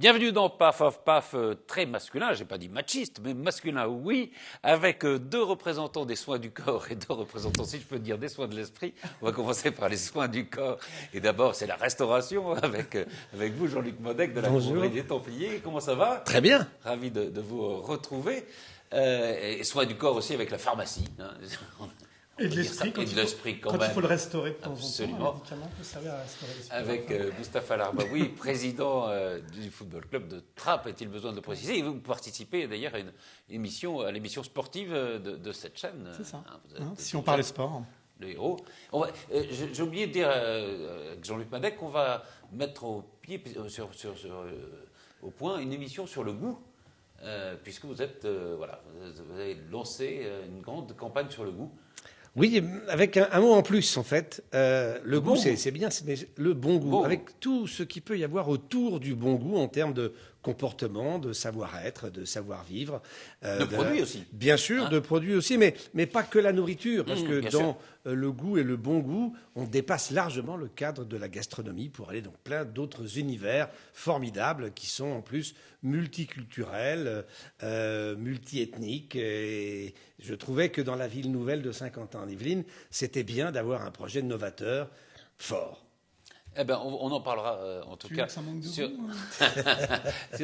Bienvenue dans Paf of Paf, très masculin, j'ai pas dit machiste, mais masculin oui, avec deux représentants des soins du corps et deux représentants, si je peux dire, des soins de l'esprit. On va commencer par les soins du corps. Et d'abord, c'est la restauration avec vous, Jean-Luc Modec de la Confrérie des Templiers. Comment ça va? Très bien. Ravi de vous retrouver. Et soins du corps aussi avec la pharmacie. Hein. Et de l'esprit, quand même. Il faut le restaurer de temps Absolument. en temps, un médicament peut servir à restaurer l'esprit. Avec Mustapha Larbaoui, président du football club de Trappes, est-il besoin de le préciser? Et vous participez d'ailleurs à l'émission sportive de cette chaîne. C'est ça, si on parlait sport. Le héros. J'ai oublié de dire avec Jean-Luc Madec qu'on va mettre au point une émission sur le goût, puisque vous avez lancé une grande campagne sur le goût. Oui, avec un mot en plus, en fait. Le goût, c'est bien, mais le bon goût. Avec tout ce qu'il peut y avoir autour du bon goût en termes de comportement, de savoir-être, de savoir-vivre. De produits aussi. Bien sûr, de produits aussi, mais pas que la nourriture. Parce que dans le goût et le bon goût, on dépasse largement le cadre de la gastronomie pour aller dans plein d'autres univers formidables qui sont en plus multiculturels, multiethniques. Et je trouvais que dans la ville nouvelle de Saint-Quentin-en-Yvelines, c'était bien d'avoir un projet novateur fort. Eh ben, on en parlera en tout cas sur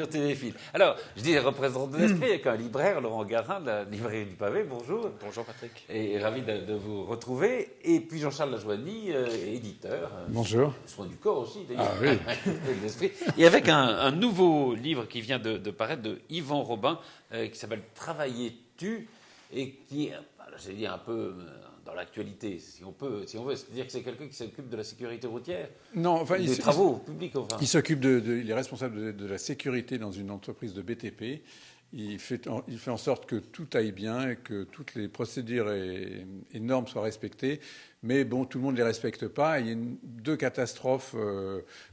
Téléfilm. Alors, je dis représentant de l'esprit avec un libraire, Laurent Garin, de la librairie du Pavé. Bonjour. Bonjour Patrick. Et ravi de vous retrouver. Et puis Jean-Charles Lajoigny, éditeur. Bonjour. Soin du corps aussi, d'ailleurs. Ah oui. De l'esprit. Et avec un nouveau livre qui vient de paraître de Yvan Robin, qui s'appelle Travailler-tu, et qui, j'ai dit un peu dans l'actualité, si on veut, c'est-à-dire que c'est quelqu'un qui s'occupe de la sécurité routière, non, enfin, des travaux publics. Enfin. Il est responsable de la sécurité dans une entreprise de BTP. Il fait en sorte que tout aille bien et que toutes les procédures et normes soient respectées. Mais bon, tout le monde ne les respecte pas. Il y a deux catastrophes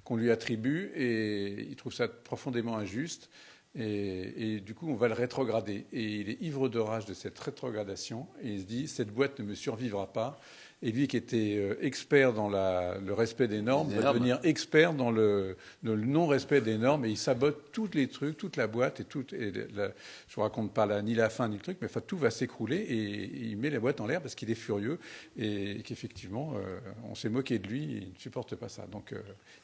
qu'on lui attribue et il trouve ça profondément injuste. Et du coup, on va le rétrograder. Et il est ivre de rage de cette rétrogradation. Et il se dit, cette boîte ne me survivra pas. Et lui, qui était expert dans le respect des normes, va devenir expert dans le non-respect des normes. Et il sabote tous les trucs, toute la boîte. Je ne vous raconte pas ni la fin ni le truc, mais enfin, tout va s'écrouler. Et il met la boîte en l'air parce qu'il est furieux. Et qu'effectivement, on s'est moqué de lui. Et il ne supporte pas ça. Donc,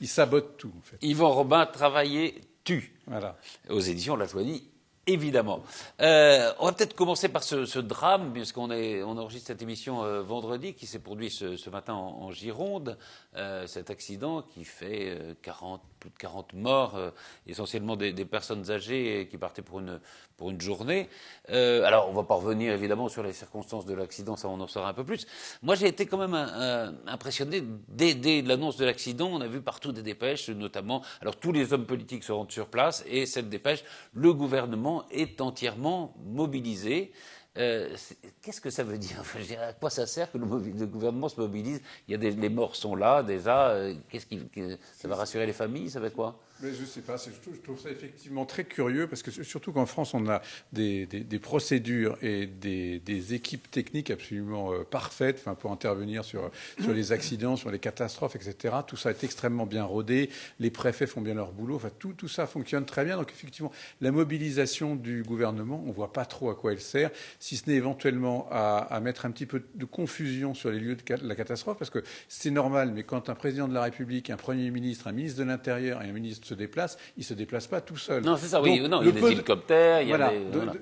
il sabote tout, en fait. Yvan Robin, Travailler-tu, voilà. Aux éditions Lajoigny, évidemment. On va peut-être commencer par ce drame, puisqu'on enregistre cette émission vendredi, qui s'est produit ce matin en Gironde. Cet accident qui fait plus de 40 morts, essentiellement des personnes âgées qui partaient pour une journée. Alors, on ne va pas revenir évidemment sur les circonstances de l'accident, ça on en saura un peu plus. Moi, j'ai été quand même impressionné dès l'annonce de l'accident. On a vu partout des dépêches, notamment. Alors, tous les hommes politiques se rendent sur place et cette dépêche, le gouvernement est entièrement mobilisé. Qu'est-ce que ça veut dire? Enfin, je dirais, à quoi ça sert que le gouvernement se mobilise? Les morts sont là déjà. Ça va rassurer les familles? Ça va être quoi? Mais je ne sais pas, je trouve ça effectivement très curieux, parce que surtout qu'en France, on a des procédures et des équipes techniques absolument parfaites pour intervenir sur les accidents, sur les catastrophes, etc. Tout ça est extrêmement bien rodé, les préfets font bien leur boulot, tout ça fonctionne très bien. Donc effectivement, la mobilisation du gouvernement, on ne voit pas trop à quoi elle sert, si ce n'est éventuellement à mettre un petit peu de confusion sur les lieux de la catastrophe, parce que c'est normal, mais quand un président de la République, un Premier ministre, un ministre de l'Intérieur et un ministre se déplace, il ne se déplace pas tout seul. Non, c'est ça, oui. Non, il y a des hélicoptères, il y a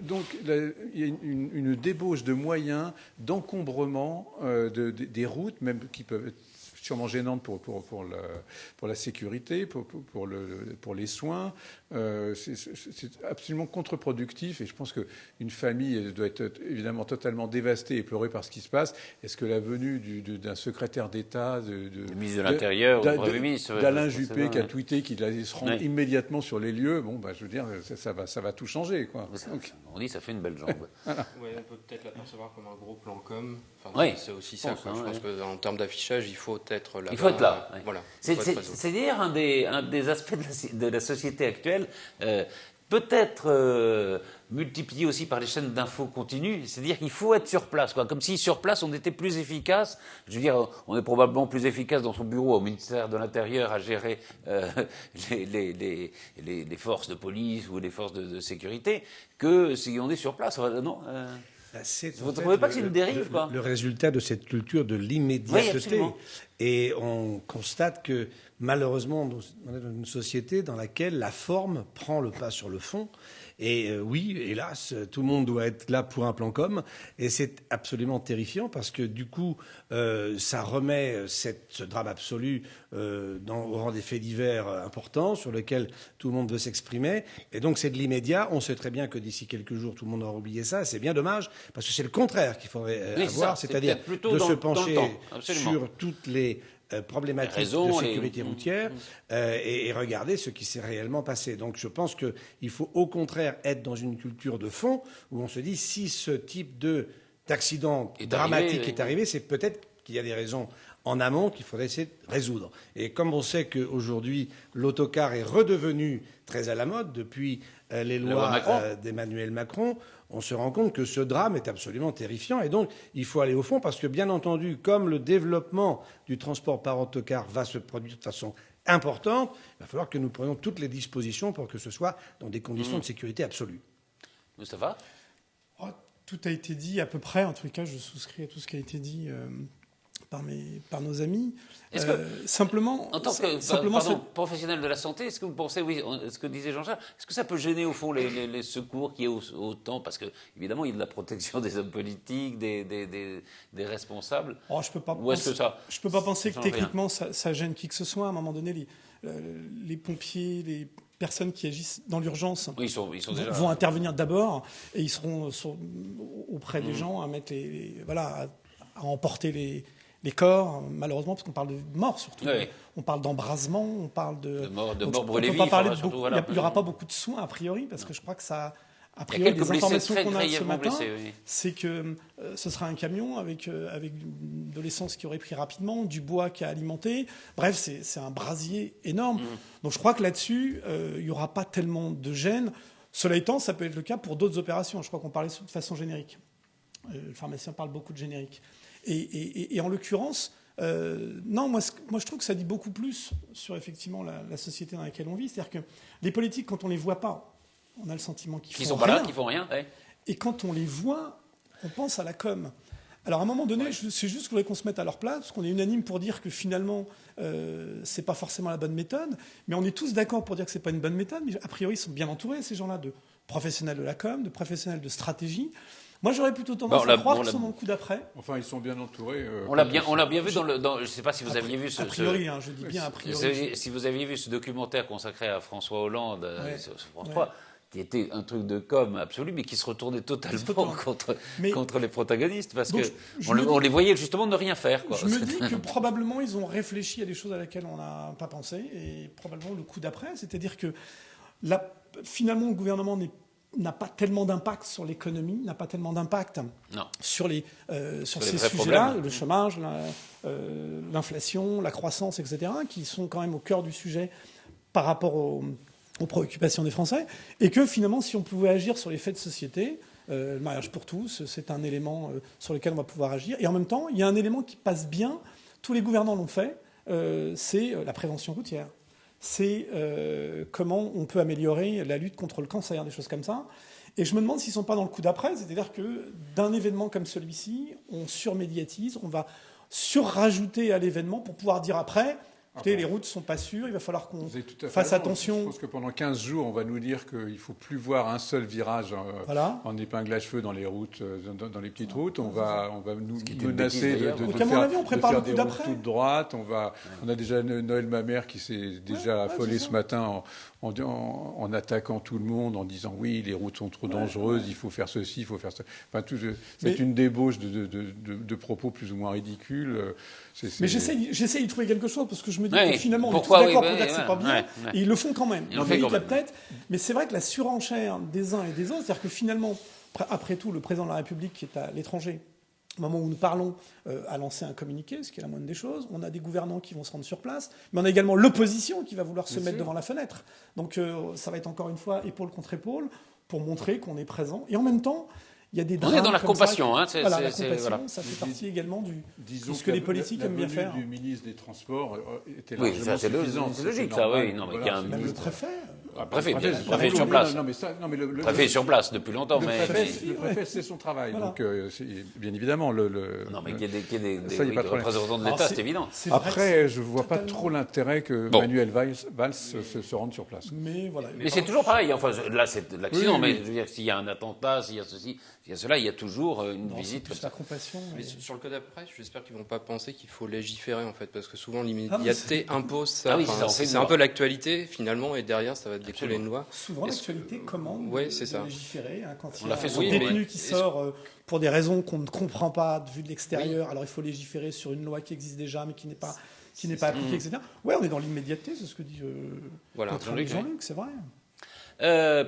Donc, il y a une débauche de moyens, d'encombrement des routes, même qui peuvent être sûrement gênantes pour la sécurité, pour les soins. C'est absolument contre-productif et je pense qu'une famille doit être évidemment totalement dévastée et pleurée par ce qui se passe. Est-ce que la venue d'un secrétaire d'État, le ministre de l'Intérieur, du Premier ministre, d'Alain Juppé qui a tweeté qu'il allait se rendre immédiatement sur les lieux, je veux dire, ça va tout changer, quoi. On dit ça fait une belle jambe. Voilà. Ouais, on peut peut-être l'apercevoir comme un gros plan com. C'est aussi ça. Je pense qu'en termes d'affichage, il faut être là. Il faut être là. Voilà. C'est d'ailleurs un des aspects de la société actuelle peut-être multiplié aussi par les chaînes d'infos continues, c'est-à-dire qu'il faut être sur place, quoi. Comme si sur place on était plus efficace. Je veux dire, on est probablement plus efficace dans son bureau au ministère de l'Intérieur à gérer les forces de police ou les forces de sécurité que si on est sur place. Non vous ne trouvez pas que c'est une dérive, quoi? Le résultat de cette culture de l'immédiateté. Oui, et on constate que malheureusement, on est dans une société dans laquelle la forme prend le pas sur le fond. Et oui, hélas, tout le monde doit être là pour un plan com. Et c'est absolument terrifiant parce que du coup, ça remet ce drame absolu au rang des faits divers importants sur lesquels tout le monde veut s'exprimer. Et donc c'est de l'immédiat. On sait très bien que d'ici quelques jours, tout le monde aura oublié ça. C'est bien dommage parce que c'est le contraire qu'il faudrait avoir, c'est-à-dire de se pencher sur toutes les problématiques de sécurité routière et regarder ce qui s'est réellement passé. Donc je pense qu'il faut au contraire être dans une culture de fond où on se dit si ce type d'accident dramatique est arrivé, c'est peut-être qu'il y a des raisons en amont qu'il faudrait essayer de résoudre. Et comme on sait qu'aujourd'hui l'autocar est redevenu très à la mode depuis les lois d'Emmanuel Macron, on se rend compte que ce drame est absolument terrifiant. Et donc, il faut aller au fond parce que, bien entendu, comme le développement du transport par autocar va se produire de façon importante, il va falloir que nous prenions toutes les dispositions pour que ce soit dans des conditions de sécurité absolue. Moustapha ? Tout a été dit à peu près. En tout cas, je souscris à tout ce qui a été dit par nos amis. Simplement, en tant que professionnel de la santé, est-ce que vous pensez, oui, ce que disait Jean-Charles, est-ce que ça peut gêner au fond les secours qui est autant, parce que évidemment il y a de la protection des hommes politiques, des responsables. Je peux pas penser que techniquement ça gêne qui que ce soit. À un moment donné, les pompiers, les personnes qui agissent dans l'urgence vont intervenir d'abord et ils seront auprès des gens à mettre à emporter les corps, malheureusement, parce qu'on parle de mort surtout. Oui. On parle d'embrasement, on parle de mort brûlée vive. Il n'y aura pas beaucoup de soins, a priori, parce que je crois que ça... A priori, les informations qu'on a ce matin, c'est que ce sera un camion avec de l'essence qui aurait pris rapidement, du bois qui a alimenté. Bref, c'est un brasier énorme. Donc je crois que là-dessus, il n'y aura pas tellement de gêne. Cela étant, ça peut être le cas pour d'autres opérations. Je crois qu'on parlait de façon générique. Le pharmacien parle beaucoup de générique. Et en l'occurrence, non, moi je trouve que ça dit beaucoup plus sur effectivement la société dans laquelle on vit. C'est-à-dire que les politiques, quand on les voit pas, on a le sentiment qu'ils font rien. Qu'ils font rien. Ouais. Et quand on les voit, on pense à la com. Alors à un moment donné, c'est juste que je voudrais qu'on se mette à leur place, parce qu'on est unanime pour dire que finalement, c'est pas forcément la bonne méthode, mais on est tous d'accord pour dire que c'est pas une bonne méthode. Mais a priori, ils sont bien entourés, ces gens-là, de professionnels de la com, de professionnels de stratégie. Moi, j'aurais plutôt tendance à croire qu'ils sont dans le coup d'après. Enfin, ils sont bien entourés. On l'a bien vu je ne sais pas si vous aviez vu ce... A priori, je dis bien a priori. Si vous aviez vu ce documentaire consacré à François Hollande sur France 3, qui était un truc de com absolu, mais qui se retournait totalement contre les protagonistes, parce qu'on les voyait justement ne rien faire. Je me dis que probablement, ils ont réfléchi à des choses à laquelle on n'a pas pensé, et probablement le coup d'après, c'est-à-dire que finalement, le gouvernement n'a pas tellement d'impact sur l'économie, n'a pas tellement d'impact sur ces sujets-là, le chômage, l'inflation, la croissance, etc., qui sont quand même au cœur du sujet par rapport aux préoccupations des Français, et que finalement, si on pouvait agir sur les faits de société, le mariage pour tous, c'est un élément sur lequel on va pouvoir agir. Et en même temps, il y a un élément qui passe bien, tous les gouvernants l'ont fait, c'est la prévention routière. C'est comment on peut améliorer la lutte contre le cancer, des choses comme ça. Et je me demande s'ils ne sont pas dans le coup d'après, c'est-à-dire que d'un événement comme celui-ci, on surmédiatise, on va surrajouter à l'événement pour pouvoir dire après... Écoutez, les routes ne sont pas sûres, il va falloir qu'on fasse attention. Je pense que pendant 15 jours, on va nous dire qu'il ne faut plus voir un seul virage en épingle à cheveux dans les routes, dans les petites routes. On va nous menacer de faire des routes toutes droites. On a déjà Noël Mamère qui s'est déjà affolé ce matin en attaquant tout le monde, en disant oui, les routes sont trop dangereuses, il faut faire ceci, il faut faire ça. Enfin, c'est une débauche de propos plus ou moins ridicules. Mais j'essaie de trouver quelque chose, parce que je me dis que finalement, on est tous d'accord pour dire que c'est pas bien, et ils le font quand même. Mais c'est vrai que la surenchère des uns et des autres, c'est-à-dire que finalement, après tout, le président de la République qui est à l'étranger, au moment où nous parlons, a lancé un communiqué, ce qui est la moindre des choses. On a des gouvernants qui vont se rendre sur place, mais on a également l'opposition qui va vouloir se mettre devant la fenêtre. Donc ça va être encore une fois épaule contre épaule pour montrer qu'on est présent. Et en même temps, il y a des drames. On est dans la compassion. La compassion, ça fait partie également de ce que les politiques aiment bien faire. La venue du ministre des Transports était oui, largement suffisante. C'est logique, ça, oui. Non, mais voilà, un même le préfet. Le préfet est sur place. Le préfet est sur place depuis longtemps. Le préfet, c'est son travail. Voilà. Donc, bien évidemment, non, mais qu'il y ait des représentants de l'État, c'est évident. Après, je ne vois pas trop l'intérêt que Manuel Valls se rende sur place. Mais voilà. Mais c'est toujours pareil. Enfin, là, c'est l'accident. Mais je veux dire, s'il y a un attentat, s'il y a ceci, s'il y a cela, il y a toujours une visite. C'est plus la compassion. Mais sur le cas d'après, j'espère qu'ils ne vont pas penser qu'il faut légiférer, en fait, parce que souvent l'immédiateté impose ça. C'est un peu l'actualité, finalement, et derrière, ça va découler une loi. Souvent, l'actualité commande de légiférer. Quand il y a un détenu qui sort pour des raisons qu'on ne comprend pas vu de l'extérieur, alors il faut légiférer sur une loi qui existe déjà, mais qui n'est pas appliquée, etc. Ouais, on est dans l'immédiateté, c'est ce que dit Jean-Luc, c'est vrai.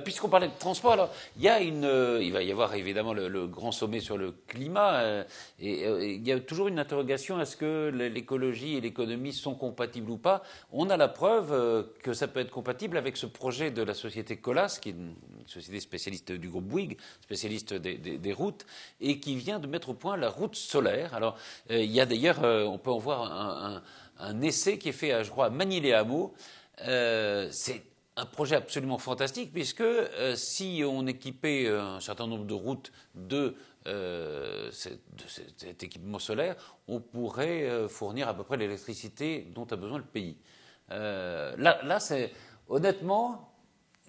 Puisqu'on parlait de transport, alors il va y avoir évidemment le grand sommet sur le climat, et il y a toujours une interrogation: est-ce que l'écologie et l'économie sont compatibles ou pas? On a la preuve que ça peut être compatible avec ce projet de la société Colas, qui est une société spécialiste du groupe Bouygues, spécialiste des routes, et qui vient de mettre au point la route solaire. Alors il y a d'ailleurs, on peut en voir un essai qui est fait, je crois, à Magny-les-Hameaux. C'est un projet absolument fantastique, puisque si on équipait un certain nombre de routes de cet équipement solaire, on pourrait fournir à peu près l'électricité dont a besoin le pays. Là, honnêtement,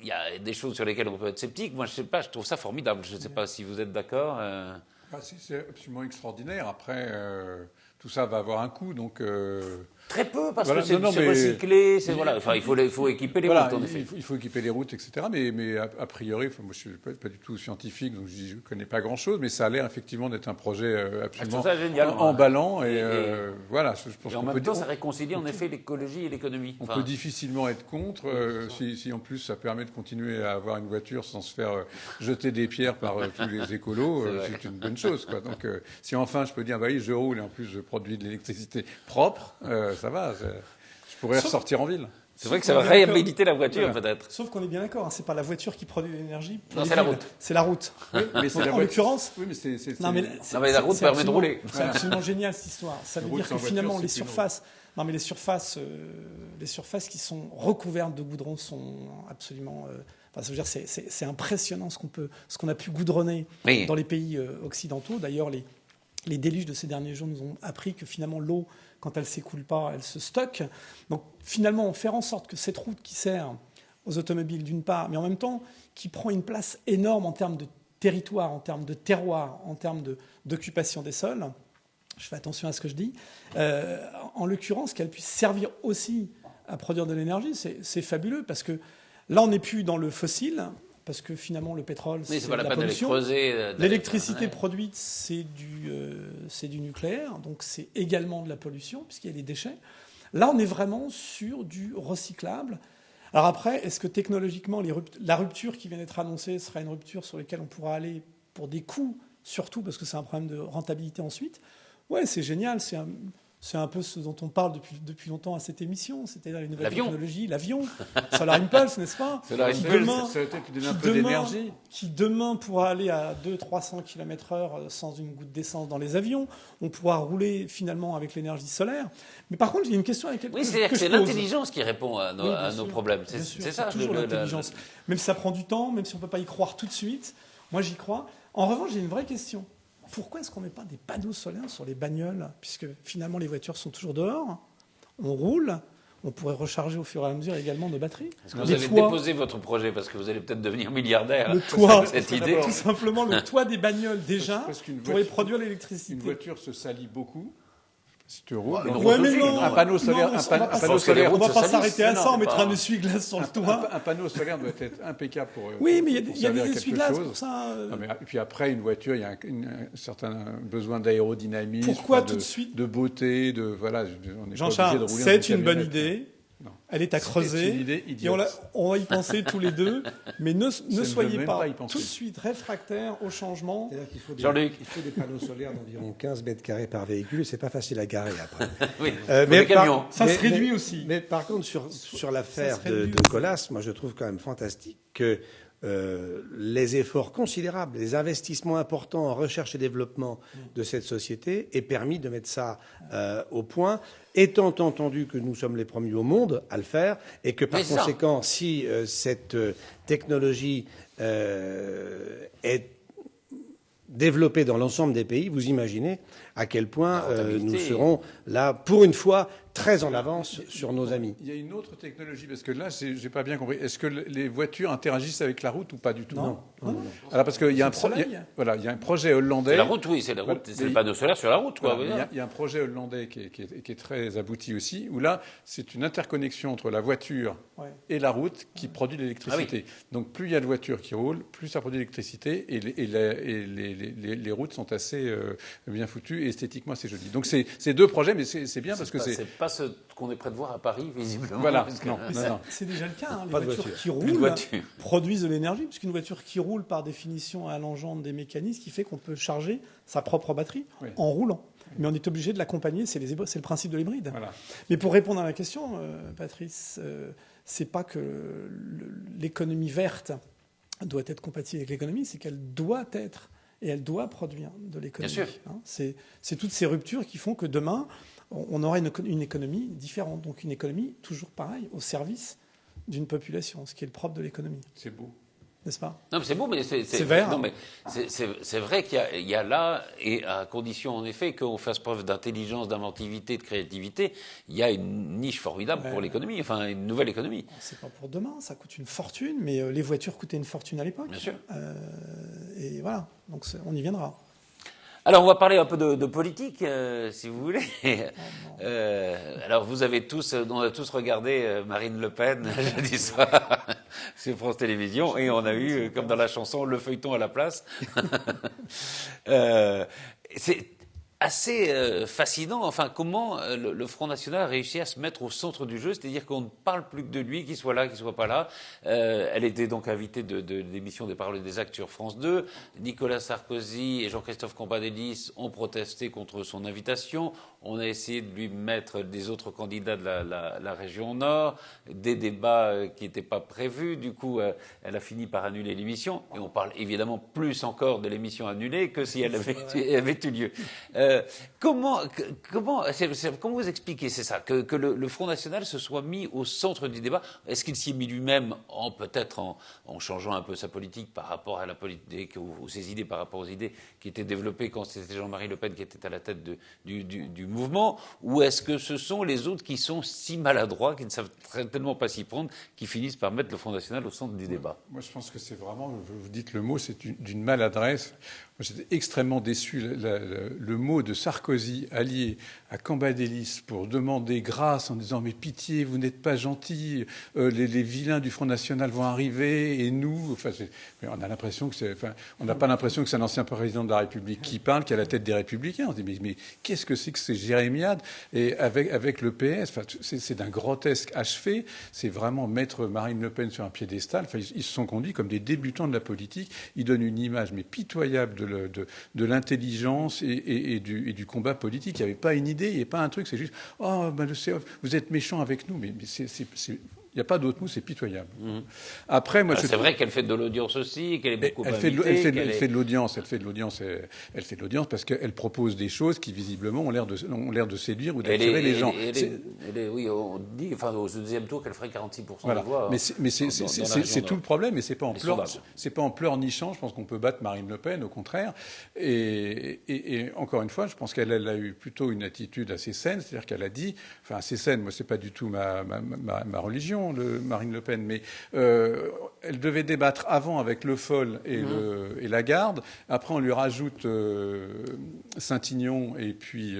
il y a des choses sur lesquelles on peut être sceptique. Moi, je sais pas, je trouve ça formidable. Je ne sais pas si vous êtes d'accord. C'est absolument extraordinaire. Après, tout ça va avoir un coût, donc... Très peu, parce que c'est recyclé, Enfin, il faut équiper les routes, en effet. Il faut équiper les routes, etc. Mais a priori, moi je ne suis pas du tout scientifique, donc je ne connais pas grand-chose, mais ça a l'air effectivement d'être un projet absolument emballant. Et voilà, je pense en même temps, ça réconcilie en effet l'écologie et l'économie. On peut difficilement être contre, si en plus ça permet de continuer à avoir une voiture sans se faire jeter des pierres par tous les écolos, c'est une bonne chose, quoi. Donc si enfin je peux dire, oui, je roule et en plus je produis de l'électricité propre, ça va, je pourrais ressortir en ville. C'est vrai que ça va réhabiliter la voiture, peut-être. Sauf qu'on est bien d'accord, c'est pas la voiture qui produit l'énergie. Non, c'est la route. C'est la route. Oui, mais en l'occurrence. Oui, mais non, mais la route permet de rouler. C'est absolument génial cette histoire. Ça veut dire que finalement les surfaces qui sont recouvertes de goudron sont absolument. Ça veut dire c'est impressionnant ce qu'on a pu goudronner dans les pays occidentaux. D'ailleurs, les déluges de ces derniers jours nous ont appris que finalement l'eau, quand elle ne s'écoule pas, elle se stocke. Donc finalement, faire en sorte que cette route qui sert aux automobiles d'une part, mais en même temps qui prend une place énorme en termes de territoire, en termes de terroir, en termes d'occupation des sols, je fais attention à ce que je dis, en l'occurrence qu'elle puisse servir aussi à produire de l'énergie, c'est fabuleux, parce que là on n'est plus dans le fossile, parce que finalement le pétrole, c'est de la pollution. L'électricité produite, c'est du nucléaire, donc c'est également de la pollution, puisqu'il y a des déchets. Là, on est vraiment sur du recyclable. Alors après, est-ce que technologiquement, la rupture qui vient d'être annoncée sera une rupture sur laquelle on pourra aller pour des coûts, surtout parce que c'est un problème de rentabilité ensuite? Ouais, c'est génial, c'est un peu ce dont on parle depuis longtemps à cette émission, c'est-à-dire les nouvelles technologies, l'avion, Solar Impulse, n'est-ce pas? Solar Impulse, ça va peut-être donner un peu d'énergie. Qui demain pourra aller à 200-300 km/h sans une goutte d'essence dans les avions. On pourra rouler finalement avec l'énergie solaire. Mais par contre, il y a une question avec laquelle c'est l'intelligence qui répond à nos problèmes. C'est ça, toujours l'intelligence. Même si ça prend du temps, même si on ne peut pas y croire tout de suite, moi j'y crois. En revanche, j'ai une vraie question. Pourquoi est-ce qu'on ne met pas des panneaux solaires sur les bagnoles? Puisque finalement, les voitures sont toujours dehors, on roule, on pourrait recharger au fur et à mesure également nos batteries. Est-ce que vous allez déposer votre projet, parce que vous allez peut-être devenir milliardaire? Le toit, cette idée. Tout simplement le toit des bagnoles déjà pourrait produire l'électricité. Une voiture se salit beaucoup. Si tu roules, un panneau solaire, on ne va pas s'arrêter à ça, on mettra un essuie-glace sur le toit. Un panneau solaire doit être impeccable pour. Oui, mais il y a des essuie-glaces pour ça. Et puis après, une voiture, il y a un certain besoin d'aérodynamisme, pourquoi tout de suite de beauté, on n'est pas obligé de rouler. C'est une bonne idée. Elle est à creuser. C'est une idée idiote. Et on va y penser tous les deux. Mais ne soyez pas tout de suite réfractaires au changement. C'est-à-dire qu'il faut des panneaux solaires d'environ 15 mètres carrés par véhicule et c'est pas facile à garer après. Oui, mais ça se réduit aussi. Mais par contre, sur l'affaire de Colas, moi je trouve quand même fantastique que les efforts considérables, les investissements importants en recherche et développement de cette société aient permis de mettre ça au point, étant entendu que nous sommes les premiers au monde à le faire et que par conséquent, si cette technologie est développée dans l'ensemble des pays, vous imaginez à quel point nous serons là, pour une fois, très en avance sur nos amis. Il y a une autre technologie, parce que là, j'ai pas bien compris. Est-ce que les voitures interagissent avec la route ou pas du tout? Non. Alors, parce qu'il y a il y a un projet hollandais. C'est la route, oui, c'est la route. C'est le panneau solaire sur la route, quoi. Il y a un projet hollandais qui est très abouti aussi, où là, c'est une interconnexion entre la voiture et la route qui produit l'électricité. Donc, plus il y a de voitures qui roulent, plus ça produit l'électricité, et les routes sont assez bien foutues, et esthétiquement, c'est joli. Donc, c'est deux projets, mais c'est bien parce que c'est pas ce qu'on est près de voir à Paris, visiblement. Voilà. C'est déjà le cas. Hein. Les Pas de voitures qui Plus de roulent voiture. produisent de l'énergie, puisqu'une voiture qui roule, par définition, elle engendre des mécanismes qui fait qu'on peut charger sa propre batterie en roulant. Mais on est obligé de l'accompagner, c'est le principe de l'hybride. Voilà. Mais pour répondre à la question, Patrice, c'est pas que l'économie verte doit être compatible avec l'économie, c'est qu'elle doit être et elle doit produire de l'économie. Bien sûr. Hein. C'est toutes ces ruptures qui font que demain, on aura une économie différente. Donc une économie, toujours pareil, au service d'une population, ce qui est le propre de l'économie. C'est beau. N'est-ce pas? Non, mais c'est beau, mais c'est vert. Non, mais c'est vrai qu'il y a là, et à condition en effet qu'on fasse preuve d'intelligence, d'inventivité, de créativité, il y a une niche formidable pour l'économie, enfin une nouvelle économie. C'est pas pour demain, ça coûte une fortune, mais les voitures coûtaient une fortune à l'époque. Bien sûr. Et voilà, donc on y viendra. Alors, on va parler un peu de politique, si vous voulez. Alors, on a tous regardé Marine Le Pen jeudi soir sur France Télévisions, et on a eu, comme dans la chanson, le feuilleton à la place. C'est assez fascinant, enfin, comment le Front National a réussi à se mettre au centre du jeu, c'est-à-dire qu'on ne parle plus que de lui, qu'il soit là, qu'il soit pas là. Elle était donc invitée de l'émission des Paroles et des Actes sur France 2. Nicolas Sarkozy et Jean-Christophe Cambadélis ont protesté contre son invitation. On a essayé de lui mettre des autres candidats de la région Nord, des débats qui n'étaient pas prévus. Du coup, elle a fini par annuler l'émission. Et on parle évidemment plus encore de l'émission annulée que si elle avait eu lieu. Comment vous expliquez, c'est ça, que le Front National se soit mis au centre du débat? Est-ce qu'il s'y est mis lui-même peut-être en changeant un peu sa politique par rapport à la politique ou ses idées par rapport aux idées qui étaient développées quand c'était Jean-Marie Le Pen qui était à la tête du mouvement, ou est-ce que ce sont les autres qui sont si maladroits, qui ne savent tellement pas s'y prendre, qui finissent par mettre le Front National au centre du débat? Moi, je pense que c'est vraiment, vous dites le mot, c'est d'une maladresse. Moi, j'étais extrêmement déçu. Le mot de Sarkozy allié à Cambadélis pour demander grâce en disant « mais pitié, vous n'êtes pas gentils, les vilains du Front National vont arriver, et nous… » Enfin, on a l'impression que on n'a pas l'impression que c'est un ancien président de la République qui parle, qui est à la tête des Républicains. On se dit « mais qu'est-ce que c'est que ces jérémiades ?» Et avec le PS, enfin, c'est d'un grotesque achevé. C'est vraiment mettre Marine Le Pen sur un piédestal. Enfin, ils se sont conduits comme des débutants de la politique. Ils donnent une image mais pitoyable de l'intelligence et du combat politique. Il n'y avait pas une idée, il n'y avait pas un truc. C'est juste « oh, ben, vous êtes méchants avec nous ». Mais il n'y a pas d'autre mot, c'est pitoyable. Après, moi, c'est vrai qu'elle fait de l'audience aussi, qu'elle est beaucoup invitée. Elle fait de l'audience parce qu'elle propose des choses qui, visiblement, ont l'air de séduire ou d'attirer les gens. Oui, on dit, enfin, au deuxième tour, qu'elle ferait 46% de voix. Mais c'est tout le problème, et c'est pas en pleurnichant. Je pense qu'on peut battre Marine Le Pen, au contraire. Et encore une fois, je pense qu'elle a eu plutôt une attitude assez saine, c'est-à-dire qu'elle a dit, enfin, assez saine, moi, c'est pas du tout ma religion, Marine Le Pen, mais elle devait débattre avant avec Le Foll et Lagarde. Après, on lui rajoute Saint-Ignon et puis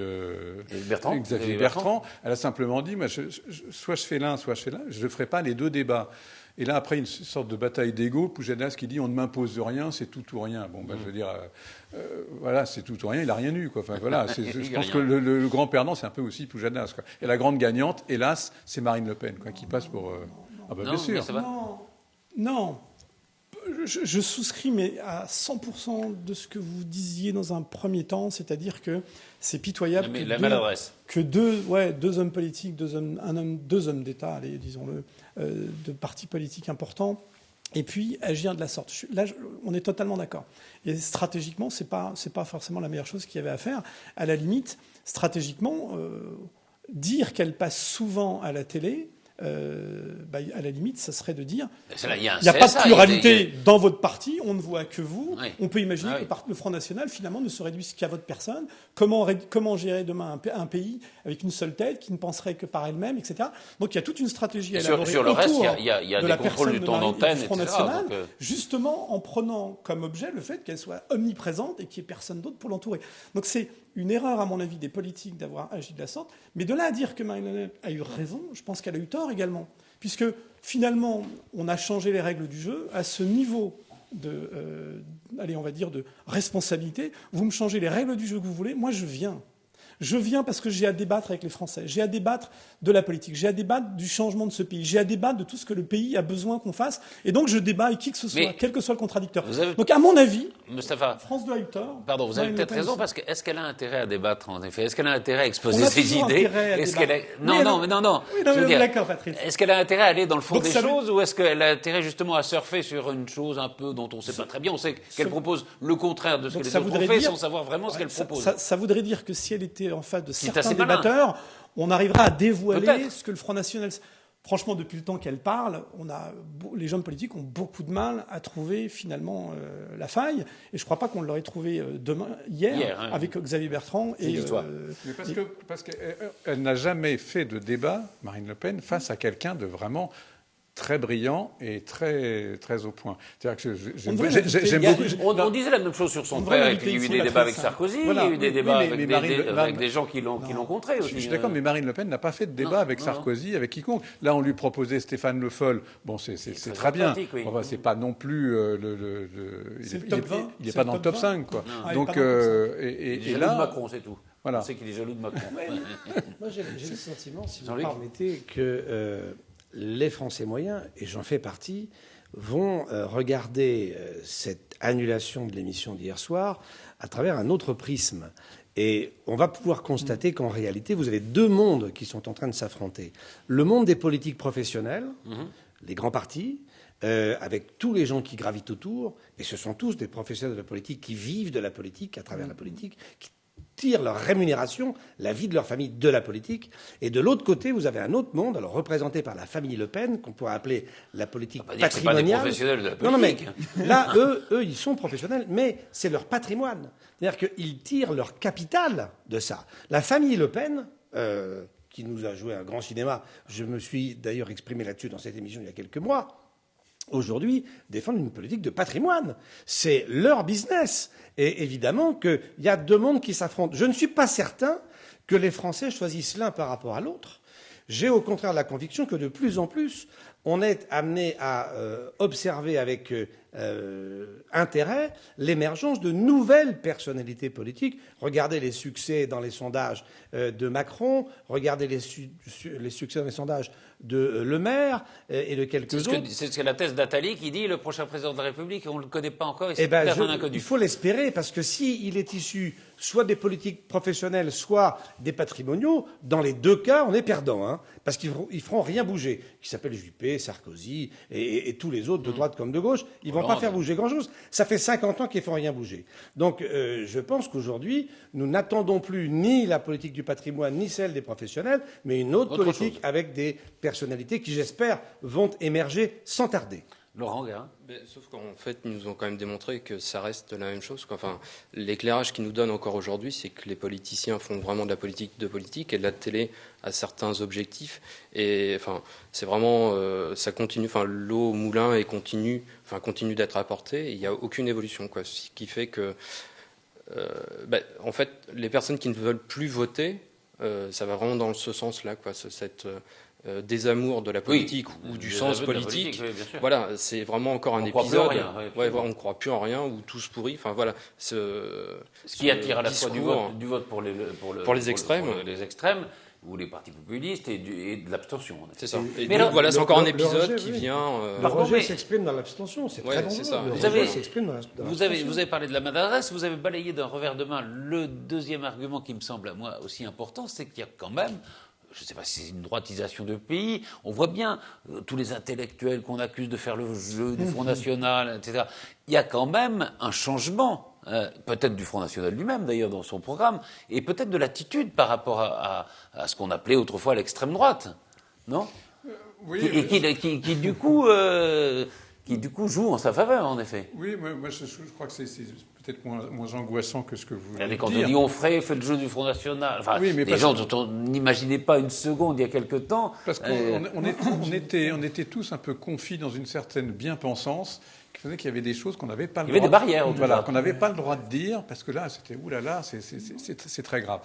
Xavier Bertrand. Elle a simplement dit, moi, soit je fais l'un, soit je fais l'un. Je ne ferai pas les deux débats. Et là, après une sorte de bataille d'ego, Pujadas qui dit on ne m'impose rien, c'est tout ou rien. Bon, je veux dire, voilà, c'est tout ou rien, il n'a rien eu, quoi. Enfin, voilà, je pense que le grand perdant, c'est un peu aussi Pujadas, quoi. Et la grande gagnante, hélas, c'est Marine Le Pen, quoi, qui passe pour. Ah ben, bien sûr. Non. Je souscris mais à 100% de ce que vous disiez dans un premier temps, c'est-à-dire que c'est pitoyable que deux hommes politiques, deux hommes d'État, allez, disons-le, de partis politiques importants, et puis agir de la sorte. Là, on est totalement d'accord. Et stratégiquement, c'est pas forcément la meilleure chose qu'il y avait à faire. À la limite, stratégiquement, dire qu'elle passe souvent à la télé. À la limite, ça serait de dire il n'y a pas de pluralité dans votre parti, on ne voit que vous. Oui. On peut imaginer que le Front National, finalement, ne se réduise qu'à votre personne. Comment gérer demain un pays avec une seule tête qui ne penserait que par elle-même, etc. Donc il y a toute une stratégie à élaborer. Sur le reste, il y a des contrôles du temps d'antenne, Front National, justement en prenant comme objet le fait qu'elle soit omniprésente et qu'il n'y ait personne d'autre pour l'entourer. Donc c'est une erreur, à mon avis, des politiques d'avoir agi de la sorte. Mais de là à dire que Marine Le Pen a eu raison, je pense qu'elle a eu tort également. Puisque, finalement, on a changé les règles du jeu à ce niveau de responsabilité. Vous me changez les règles du jeu que vous voulez, moi je viens. Je viens parce que j'ai à débattre avec les Français, j'ai à débattre de la politique, j'ai à débattre du changement de ce pays, j'ai à débattre de tout ce que le pays a besoin qu'on fasse, et donc je débat avec qui que ce soit, quel que soit le contradicteur. Donc à mon avis, Moustapha, France 2 a eu tort. Pardon, vous avez peut-être raison, parce que est-ce qu'elle a intérêt à débattre, en effet? Est-ce qu'elle a intérêt à exposer ses idées? Non. D'accord, Patrice. Est-ce qu'elle a intérêt à aller dans le fond des choses, ou est-ce qu'elle a intérêt justement à surfer sur une chose un peu dont on ne sait pas très bien? On sait qu'elle propose le contraire de ce que les autres ont fait, sans savoir vraiment ce qu'elle propose. Ça voudrait dire que si elle était en face de certains débatteurs, on arrivera à dévoiler ce que le Front National... Franchement, depuis le temps qu'elle parle, les hommes politiques ont beaucoup de mal à trouver finalement la faille. Et je ne crois pas qu'on l'aurait trouvé hier avec Xavier Bertrand. Mais parce qu'elle n'a jamais fait de débat, Marine Le Pen, face à quelqu'un de vraiment très brillant et très, très au point. C'est-à-dire que j'aime beaucoup... On disait la même chose sur son père, et puis il y a eu des débats avec Sarkozy, il y a eu des débats avec des gens qui l'ont contré aussi. Je suis d'accord, mais Marine Le Pen n'a pas fait de débat avec Sarkozy, avec quiconque. Là, on lui proposait Stéphane Le Foll. Bon, c'est très bien. Enfin, c'est pas non plus il n'est pas dans le top 5, quoi. Donc, et là... de Macron, c'est tout. Voilà. On sait qu'il est jaloux de Macron. Moi, j'ai le sentiment, si vous me permettez, que... les Français moyens, et j'en fais partie, vont regarder cette annulation de l'émission d'hier soir à travers un autre prisme. Et on va pouvoir constater qu'en réalité, vous avez deux mondes qui sont en train de s'affronter. Le monde des politiques professionnelles, les grands partis, avec tous les gens qui gravitent autour, et ce sont tous des professionnels de la politique qui vivent de la politique, à travers la politique, qui tirent leur rémunération, la vie de leur famille de la politique. Et de l'autre côté, vous avez un autre monde, alors représenté par la famille Le Pen, qu'on pourrait appeler la politique patrimoniale. C'est pas des professionnels de la politique. Non, mais là, eux, ils sont professionnels, mais c'est leur patrimoine. C'est-à-dire qu'ils tirent leur capital de ça. La famille Le Pen, qui nous a joué un grand cinéma, je me suis d'ailleurs exprimé là-dessus dans cette émission il y a quelques mois, aujourd'hui, défendent une politique de patrimoine. C'est leur business. Et évidemment qu'il y a deux mondes qui s'affrontent. Je ne suis pas certain que les Français choisissent l'un par rapport à l'autre. J'ai au contraire la conviction que de plus en plus, on est amené à observer avec intérêt l'émergence de nouvelles personnalités politiques. Regardez les succès dans les sondages de Macron, regardez les succès dans les sondages de Le Maire et de quelques autres. C'est ce que la thèse d'Attali qui dit le prochain président de la République, on ne le connaît pas encore et c'est un inconnu. Il faut l'espérer parce que s'il est issu soit des politiques professionnelles, soit des patrimoniaux, dans les deux cas, on est perdant. Hein, parce qu'ils ne feront rien bouger. Qui s'appellent Juppé, Sarkozy et tous les autres de droite comme de gauche. Ils ne vont pas faire bouger grand-chose. Ça fait 50 ans qu'ils ne font rien bouger. Donc je pense qu'aujourd'hui, nous n'attendons plus ni la politique du patrimoine, ni celle des professionnels, mais une autre politique avec des personnalités qui, j'espère, vont émerger sans tarder. Laurent Guérin. Sauf qu'en fait, ils nous ont quand même démontré que ça reste la même chose. Enfin, l'éclairage qu'ils nous donnent encore aujourd'hui, c'est que les politiciens font vraiment de la politique et de la télé à certains objectifs. Et enfin, c'est vraiment, ça continue. Enfin, l'eau au moulin continue d'être apportée. Et il n'y a aucune évolution, quoi. Ce qui fait que, en fait, les personnes qui ne veulent plus voter, ça va vraiment dans ce sens-là, quoi. désamour de la politique ou du sens politique. Voilà, c'est vraiment encore un épisode. On ne croit plus en rien, où tout se pourrit. Enfin voilà, ce qui attire à la fois du vote pour les extrêmes, ou les partis populistes et de l'abstention. C'est ça. Mais donc, voilà, c'est encore un épisode qui vient. Le rejet s'exprime dans l'abstention, c'est très dangereux. Vous avez parlé de la maladresse, vous avez balayé d'un revers de main le deuxième argument qui me semble à moi aussi important, c'est qu'il y a quand même, je ne sais pas si c'est une droitisation de pays, on voit bien tous les intellectuels qu'on accuse de faire le jeu du Front National, etc. Il y a quand même un changement. Peut-être du Front National lui-même, d'ailleurs, dans son programme, et peut-être de l'attitude par rapport à ce qu'on appelait autrefois l'extrême droite, non ? Oui. Qui du coup joue en sa faveur, en effet. Oui, moi je crois que c'est peut-être moins angoissant que ce que vous venez quand de dire. On dit Onfray fait le jeu du Front National, enfin, les gens dont on n'imaginait pas une seconde il y a quelque temps. Parce qu'on était tous un peu confis dans une certaine bien-pensance qui faisait qu'il y avait des choses qu'on n'avait pas le droit. Il y avait des barrières, voilà, qu'on n'avait pas le droit de dire, parce que là, c'était oulala, c'est très grave.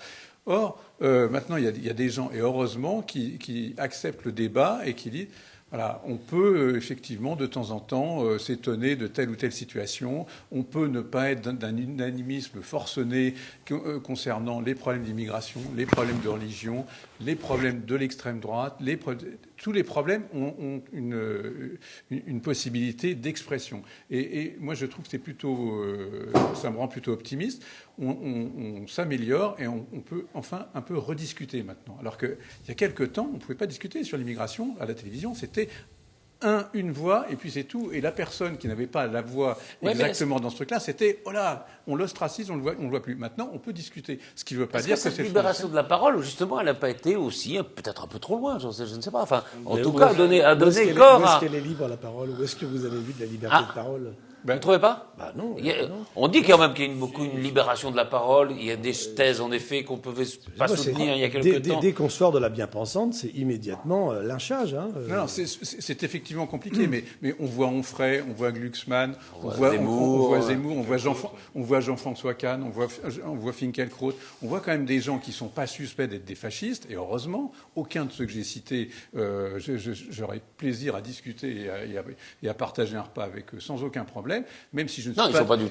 Or, maintenant, il y a des gens, et heureusement, qui acceptent le débat et qui disent. Voilà, on peut effectivement de temps en temps s'étonner de telle ou telle situation. On peut ne pas être d'un unanimisme forcené concernant les problèmes d'immigration, les problèmes de religion, les problèmes de l'extrême droite. Tous les problèmes ont une possibilité d'expression. Et moi, je trouve que c'est plutôt, ça me rend plutôt optimiste. On s'améliore et on peut enfin un peu rediscuter maintenant. Alors qu'il y a quelque temps, on ne pouvait pas discuter sur l'immigration à la télévision. C'était une voix et puis c'est tout. Et la personne qui n'avait pas la voix exactement dans ce truc-là, c'était oh là, on l'ostracise, on le voit plus. Maintenant, on peut discuter. Ce qui ne veut pas dire que cette libération de la parole, justement, elle n'a pas été aussi peut-être un peu trop loin. Je ne sais pas. Enfin, en tout cas, à donner corps à. Est-ce qu'elle est libre la parole ou est-ce que vous avez vu de la liberté de parole? Vous ne trouvez pas? Non. On dit quand même qu'il y a beaucoup une libération de la parole. Il y a des thèses, en effet, qu'on ne pouvait pas soutenir il y a quelque temps. Dès qu'on sort de la bien-pensante, c'est immédiatement lynchage. Non, c'est effectivement compliqué, mais on voit Onfray, on voit Glucksmann, on voit Zemmour, on voit Jean-François Kahn, on voit Finkielkraut. On voit quand même des gens qui ne sont pas suspects d'être des fascistes, et heureusement, aucun de ceux que j'ai cités, j'aurais plaisir à discuter et à partager un repas avec eux sans aucun problème. Même si je ne suis ils ne sont pas du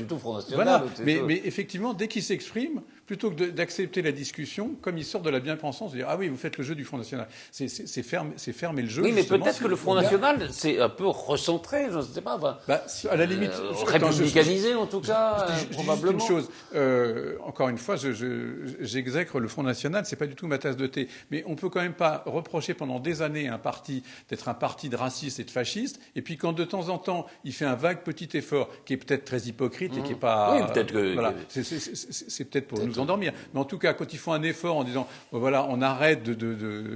tout Front National. Voilà. Mais effectivement, dès qu'ils s'expriment, plutôt que d'accepter la discussion, comme ils sortent de la bien-pensance, de dire ah oui, vous faites le jeu du Front National, c'est fermer le jeu. Oui, mais peut-être que le Front National c'est un peu recentré, je ne sais pas. À la limite, républicanisé en tout cas, probablement. Juste une chose, encore une fois, j'exècre le Front National, c'est pas du tout ma tasse de thé, mais on peut quand même pas reprocher pendant des années à un parti d'être un parti de racistes et de fascistes, et puis quand de temps en temps il fait un vague petit effort qui est peut-être très hypocrite et qui est pas. Oui, peut-être que. Voilà, c'est peut-être pour nous endormir. Mais en tout cas, quand ils font un effort en disant voilà, on arrête de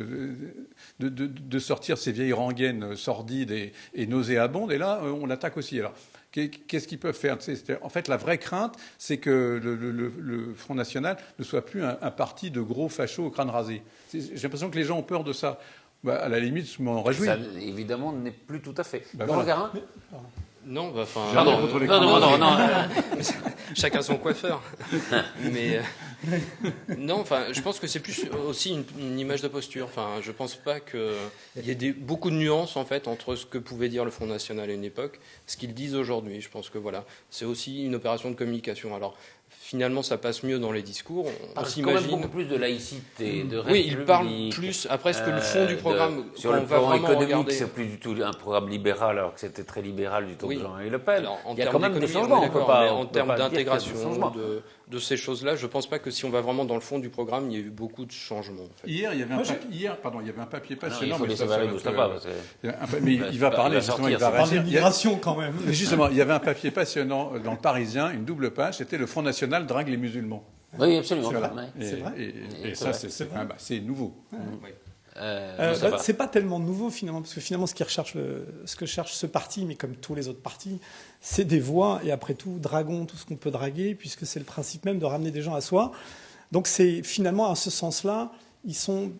sortir ces vieilles rengaines sordides et nauséabondes, et là, on l'attaque aussi. Alors, qu'est-ce qu'ils peuvent faire? En fait, la vraie crainte, c'est que le Front National ne soit plus un parti de gros fachos au crâne rasé. J'ai l'impression que les gens ont peur de ça. À la limite, je m'en réjouis. Ça, évidemment, n'est plus tout à fait. Laurent Garin ? Non, enfin. Non. Chacun son coiffeur. Mais non, enfin, je pense que c'est plus aussi une image de posture. Enfin, je pense pas qu'il y ait beaucoup de nuances en fait entre ce que pouvait dire le Front National à une époque, ce qu'ils disent aujourd'hui. Je pense que voilà, c'est aussi une opération de communication. Alors. Finalement, ça passe mieux dans les discours. On s'imagine quand même beaucoup plus de laïcité, de république. Oui, il parle plus. Après, ce que le fond du programme, sur le plan économique, c'est plus du tout un programme libéral, alors que c'était très libéral du temps de Jean et Le Pen. Alors, il y a quand même des changements. En termes d'intégration, de ces choses-là, je ne pense pas que si on va vraiment dans le fond du programme, il y a eu beaucoup de changements. En fait. Hier, il y avait un papier passionnant. Il faut laisser parler Moustapha. Mais il va parler, justement, il va réagir. L'immigration, quand même. Justement, il y avait un papier passionnant dans le Parisien, une double page, c'était le Front National drague les musulmans. Oui, absolument. C'est vrai. Et ça, c'est nouveau. C'est pas tellement nouveau finalement, parce que finalement ce que cherche ce parti, mais comme tous les autres partis, c'est des voix, et après tout, draguons tout ce qu'on peut draguer, puisque c'est le principe même de ramener des gens à soi. Donc c'est finalement, à ce sens-là,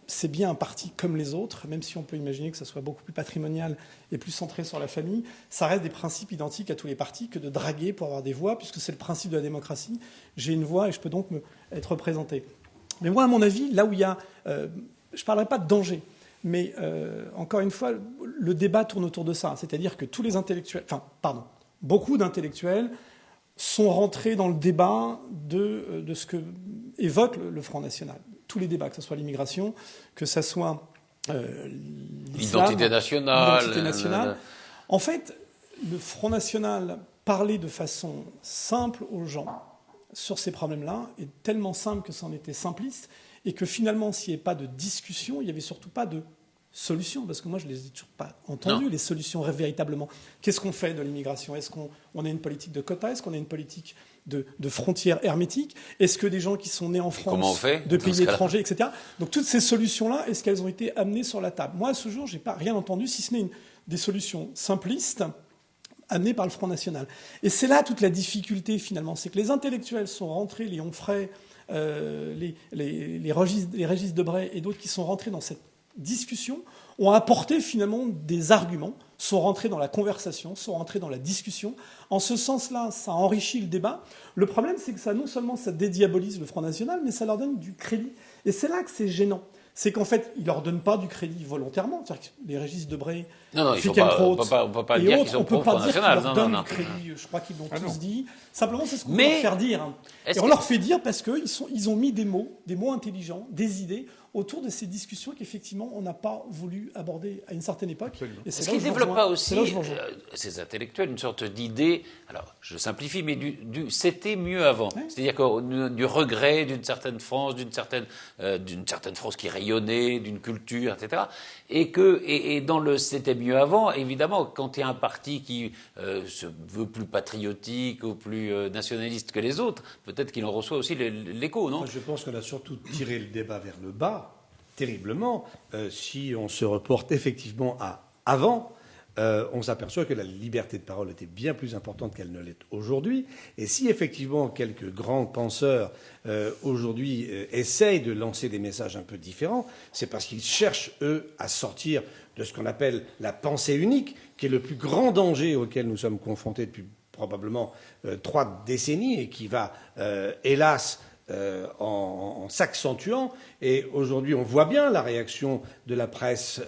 c'est bien un parti comme les autres, même si on peut imaginer que ça soit beaucoup plus patrimonial et plus centré sur la famille, ça reste des principes identiques à tous les partis que de draguer pour avoir des voix, puisque c'est le principe de la démocratie. J'ai une voix et je peux donc être représenté. Mais moi, à mon avis, là où il y a... je ne parlerai pas de danger, Mais encore une fois, le débat tourne autour de ça. C'est-à-dire que tous les intellectuels, beaucoup d'intellectuels sont rentrés dans le débat de ce que évoque le Front National. Tous les débats, que ce soit l'immigration, que ce soit l'identité nationale. En fait, le Front National parlait de façon simple aux gens sur ces problèmes-là, est tellement simple que c'en était simpliste, et que finalement, s'il n'y avait pas de discussion, il n'y avait surtout pas de solution, parce que moi, je ne les ai toujours pas entendues, les solutions véritablement. Qu'est-ce qu'on fait de l'immigration? Est-ce qu'on a une politique de quotas? Est-ce qu'on a une politique de frontières hermétiques? Est-ce que des gens qui sont nés en France, de pays étrangers, etc. Donc toutes ces solutions-là, est-ce qu'elles ont été amenées sur la table? Moi, à ce jour, je n'ai pas rien entendu, si ce n'est des solutions simplistes amenées par le Front National. Et c'est là toute la difficulté, finalement. C'est que les intellectuels sont rentrés, les Onfray, les Régis Debray et d'autres qui sont rentrés dans cette discussion, ont apporté finalement des arguments, sont rentrés dans la conversation, sont rentrés dans la discussion. En ce sens-là, ça enrichit le débat. Le problème, c'est que ça, non seulement ça dédiabolise le Front National, mais ça leur donne du crédit. Et c'est là que c'est gênant. C'est qu'en fait, ils ne leur donnent pas du crédit volontairement. C'est-à-dire que les Régis Debray, Finkielkraut on peut pas dire qu'ils sont pro Front National. Leur donnent du crédit. Je crois qu'ils l'ont tous dit. Simplement, c'est ce qu'on veut leur faire dire. Et on leur fait dire parce qu'ils ont mis des mots intelligents, des idées, autour de ces discussions qu'effectivement on n'a pas voulu aborder à une certaine époque. Est-ce qu'ils ne développent pas aussi, ces intellectuels, une sorte d'idée, alors je simplifie, mais du c'était mieux avant. Ouais. C'est-à-dire du regret d'une certaine France, d'une certaine France qui rayonnait, d'une culture, etc. Et dans le c'était mieux avant, évidemment, quand il y a un parti qui se veut plus patriotique ou plus nationaliste que les autres, peut-être qu'il en reçoit aussi l'écho, non? Moi, je pense qu'on a surtout tiré le débat vers le bas, terriblement. Si on se reporte effectivement à avant, on s'aperçoit que la liberté de parole était bien plus importante qu'elle ne l'est aujourd'hui. Et si effectivement quelques grands penseurs aujourd'hui essayent de lancer des messages un peu différents, c'est parce qu'ils cherchent, eux, à sortir de ce qu'on appelle la pensée unique, qui est le plus grand danger auquel nous sommes confrontés depuis probablement 3 décennies et qui va, hélas, en s'accentuant. Et aujourd'hui, on voit bien la réaction de la presse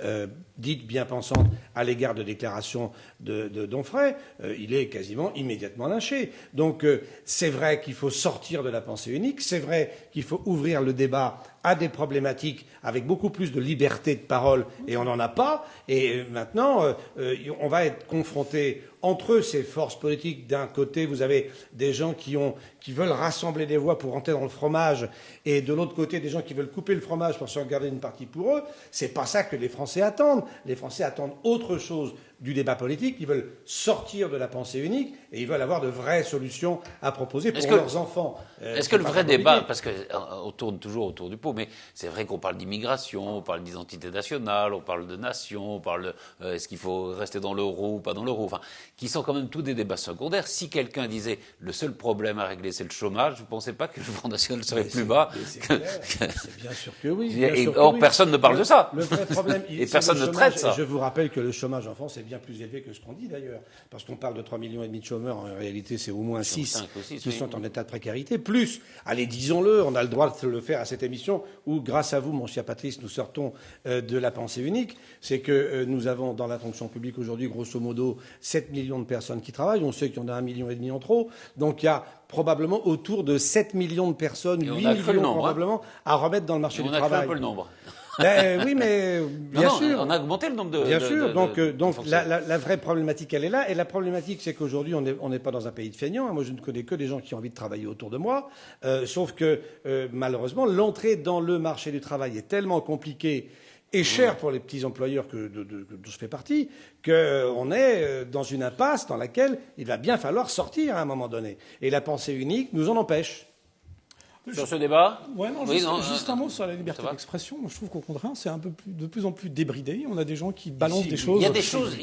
dite bien pensante à l'égard de déclarations d'Onfray. Il est quasiment immédiatement lynché. Donc c'est vrai qu'il faut sortir de la pensée unique, c'est vrai qu'il faut ouvrir le débat à des problématiques avec beaucoup plus de liberté de parole, et on n'en a pas. Et maintenant, on va être confronté entre ces forces politiques. D'un côté, vous avez des gens qui veulent rassembler des voix pour rentrer dans le fromage, et de l'autre côté, des gens qui veulent couper le fromage pour se garder une partie pour eux. C'est pas ça que les Français attendent. Les Français attendent autre chose du débat politique. Ils veulent sortir de la pensée unique et ils veulent avoir de vraies solutions à proposer pour leurs enfants. Est-ce que le vrai débat, parce qu'on tourne toujours autour du pot, mais c'est vrai qu'on parle d'immigration, on parle d'identité nationale, on parle de nation, on parle de est-ce qu'il faut rester dans l'euro ou pas dans l'euro, enfin, qui sont quand même tous des débats secondaires. Si quelqu'un disait le seul problème à régler c'est le chômage, vous ne pensez pas que le Front National serait plus bas? C'est bien sûr que oui. Personne ne parle de ça. Le vrai problème, et personne ne traite ça. Je vous rappelle que le chômage en France est bien plus élevé que ce qu'on dit d'ailleurs. Parce qu'on parle de 3,5 millions de chômeurs, en réalité c'est au moins 6 qui sont en état de précarité. Plus, allez, disons-le, on a le droit de le faire à cette émission où, grâce à vous, mon cher Patrice, nous sortons de la pensée unique. C'est que nous avons dans la fonction publique aujourd'hui, grosso modo, 7 millions de personnes qui travaillent. On sait qu'il y en a 1,5 million en trop. Donc il y a probablement autour de 7 millions de personnes, 8 millions probablement, à remettre dans le marché du travail. On a cru un peu le nombre. Oui, mais bien sûr. On a augmenté le nombre de. Bien sûr. Donc la vraie problématique, elle est là. Et la problématique, c'est qu'aujourd'hui, on n'est pas dans un pays de feignants. Moi, je ne connais que des gens qui ont envie de travailler autour de moi. Sauf que, malheureusement, l'entrée dans le marché du travail est tellement compliquée et chère pour les petits employeurs dont je fais partie, qu'on est dans une impasse dans laquelle il va bien falloir sortir à un moment donné. Et la pensée unique nous en empêche. Sur ce débat juste un mot sur la liberté d'expression. Je trouve qu'au contraire, c'est de plus en plus débridé. On a des gens qui balancent des choses. Il y a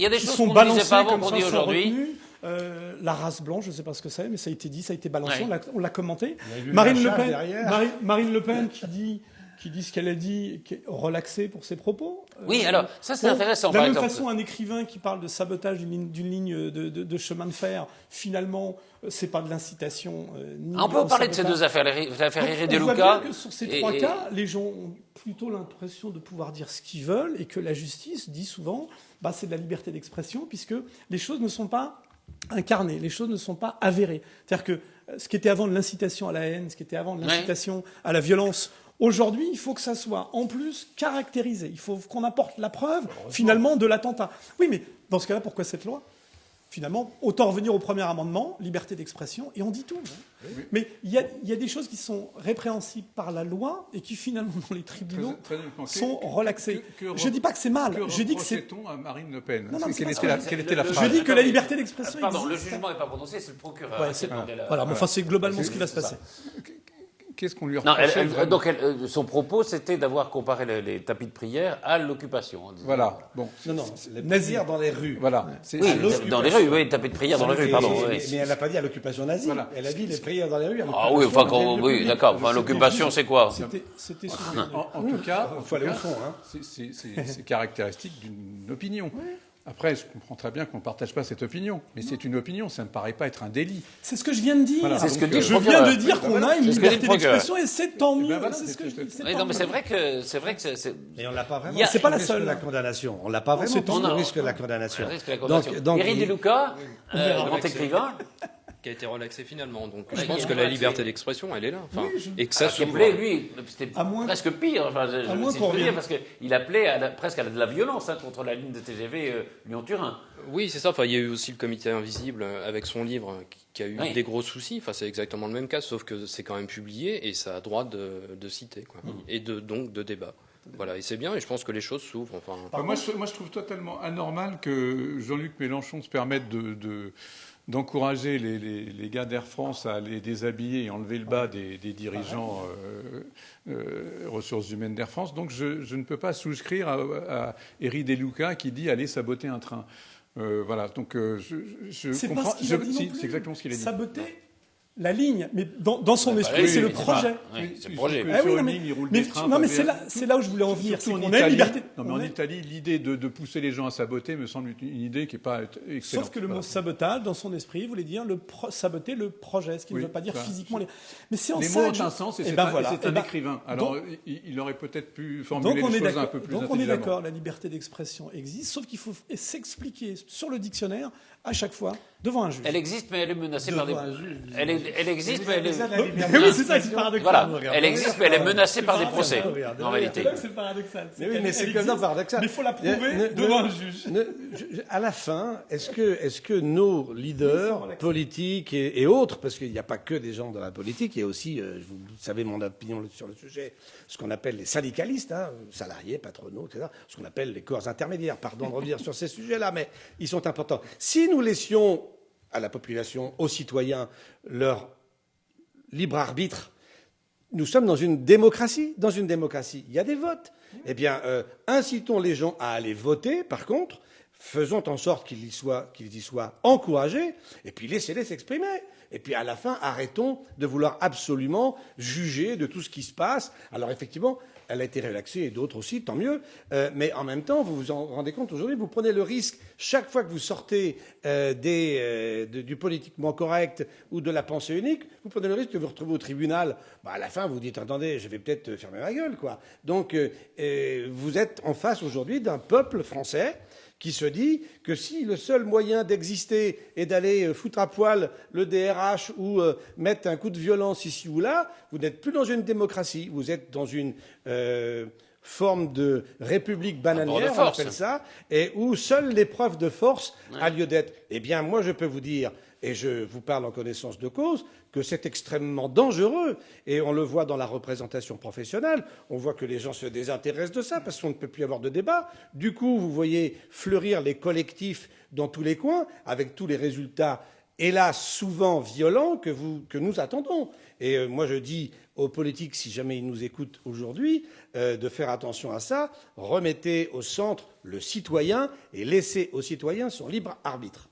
des choses qu'on ne disait pas avant, qu'on dit aujourd'hui. La race blanche, je ne sais pas ce que c'est, mais ça a été dit, ça a été balancé, on l'a commenté. Marine Le Pen qui dit qui dit ce qu'elle a dit, qui est relaxée pour ses propos. Oui, alors, ça c'est intéressant. De la même façon, un écrivain qui parle de sabotage d'une ligne de chemin de fer, finalement, c'est pas de l'incitation. On peut parler de ces deux affaires, l'affaire Iri De Luca. On voit bien que sur ces trois cas, les gens ont plutôt l'impression de pouvoir dire ce qu'ils veulent et que la justice dit souvent, c'est de la liberté d'expression, puisque les choses ne sont pas incarnées, les choses ne sont pas avérées. C'est-à-dire que ce qui était avant de l'incitation à la haine, ce qui était avant de l'incitation à la violence, aujourd'hui, il faut que ça soit en plus caractérisé. Il faut qu'on apporte la preuve, finalement, de l'attentat. Oui, mais dans ce cas-là, pourquoi cette loi ? Finalement, autant revenir au premier amendement, liberté d'expression, et on dit tout. Hein. Oui. Mais il y a des choses qui sont répréhensibles par la loi et qui, finalement, dans les tribunaux, sont relaxées. Je ne dis pas que c'est mal. Je dis que c'est... à Marine Le Pen. Non, quelle était la phrase ? Je dis que la liberté d'expression existe. Pardon, le jugement n'est pas prononcé, c'est le procureur. Voilà, mais enfin, c'est globalement ce qui va se passer. Qu'est-ce qu'on lui reprochait donc son propos, c'était d'avoir comparé les tapis de prière à l'occupation. Voilà. Bon. Non, les nazis dans les rues. Voilà. Oui, dans les rues, oui, tapis de prière dans les rues, pardon. Mais elle n'a pas dit à l'occupation nazie. Voilà. Elle a dit les prières dans les rues. Ah oui, oui, d'accord. Enfin, l'occupation, c'est quoi ? C'était souvent. En tout cas, il faut aller au fond. C'est caractéristique d'une opinion. Après, je comprends très bien qu'on ne partage pas cette opinion, mais c'est une opinion, ça ne me paraît pas être un délit. C'est ce que je viens de dire. Voilà. C'est ce que dit je viens de dire qu'on a une liberté d'expression et c'est tant mieux. C'est ce que je dis. Non, mais c'est vrai que c'est. Et on l'a pas vraiment. C'est pas la seule. La condamnation. On l'a pas vraiment. On risque de la condamnation. Donc, Iri De Luca, grand écrivain. Qui a été relaxé finalement. Donc je pense que la liberté d'expression, elle est là. Enfin, et que ça se appelait, lui, c'était presque pire. Enfin, si je peux dire, parce qu'il appelait presque à de la violence contre la ligne de TGV Lyon-Turin. Oui, c'est ça. Enfin, il y a eu aussi le Comité Invisible avec son livre qui a eu des gros soucis. Enfin, c'est exactement le même cas, sauf que c'est quand même publié et ça a droit de citer, quoi. Et donc de débat. Voilà, et c'est bien, et je pense que les choses s'ouvrent. Enfin... Moi, je trouve totalement anormal que Jean-Luc Mélenchon se permette d'encourager les gars d'Air France à aller déshabiller et enlever le bas des dirigeants ressources humaines d'Air France. Donc je ne peux pas souscrire à Iri De Luca qui dit aller saboter un train. Voilà, donc je comprends. C'est exactement ce qu'il a dit. Saboter la ligne, mais dans son esprit, c'est le projet. C'est le projet. Mais c'est là où je voulais en venir. C'est qu'on a une liberté. Non, mais en Italie, l'idée de pousser les gens à saboter me semble une idée qui n'est pas excellente. Sauf que le mot sabotage, dans son esprit, voulait dire saboter le projet, ce qui ne veut pas dire physiquement. Mais c'est en les ça. mots ont un sens et c'est un écrivain. Alors, il aurait peut-être pu formuler les choses un peu plus intelligemment. Donc on est d'accord, la liberté d'expression existe, sauf qu'il faut s'expliquer sur le dictionnaire à chaque fois devant un juge. Elle existe, mais elle est menacée par des. Elle existe, mais elle est. Oui, c'est ça qui est paradoxal. Voilà, elle existe, mais elle est menacée par des procès. En réalité. C'est paradoxal. Mais c'est comme ça paradoxal. Mais il faut la prouver devant un juge. À la fin, est-ce que nos leaders politiques et autres, parce qu'il n'y a pas que des gens dans la politique, il y a aussi, vous savez mon opinion sur le sujet, ce qu'on appelle les syndicalistes, salariés, patronaux, etc., ce qu'on appelle les corps intermédiaires. Pardon de revenir sur ces sujets-là, mais ils sont importants. Si nous laissions à la population, aux citoyens, leur libre arbitre, nous sommes dans une démocratie. Dans une démocratie, il y a des votes. Eh bien, incitons les gens à aller voter, par contre, faisons en sorte qu'ils y soient encouragés, et puis laissez-les s'exprimer. Et puis à la fin, arrêtons de vouloir absolument juger de tout ce qui se passe. Alors effectivement, elle a été relaxée et d'autres aussi, tant mieux. Mais en même temps, vous vous en rendez compte aujourd'hui, vous prenez le risque, chaque fois que vous sortez du politiquement correct ou de la pensée unique, vous prenez le risque de vous retrouver au tribunal. À la fin, vous dites, attendez, je vais peut-être fermer ma gueule, quoi. Donc, vous êtes en face aujourd'hui d'un peuple français qui se dit que si le seul moyen d'exister est d'aller foutre à poil le DRH ou mettre un coup de violence ici ou là, vous n'êtes plus dans une démocratie, vous êtes dans une forme de république bananière, on appelle ça, et où seule l'épreuve de force a lieu d'être. Eh bien, moi, je peux vous dire, et je vous parle en connaissance de cause, que c'est extrêmement dangereux. Et on le voit dans la représentation professionnelle. On voit que les gens se désintéressent de ça parce qu'on ne peut plus avoir de débat. Du coup, vous voyez fleurir les collectifs dans tous les coins avec tous les résultats, hélas, souvent violents que nous attendons. Et moi, je dis aux politiques, si jamais ils nous écoutent aujourd'hui, de faire attention à ça. Remettez au centre le citoyen et laissez au citoyen son libre arbitre.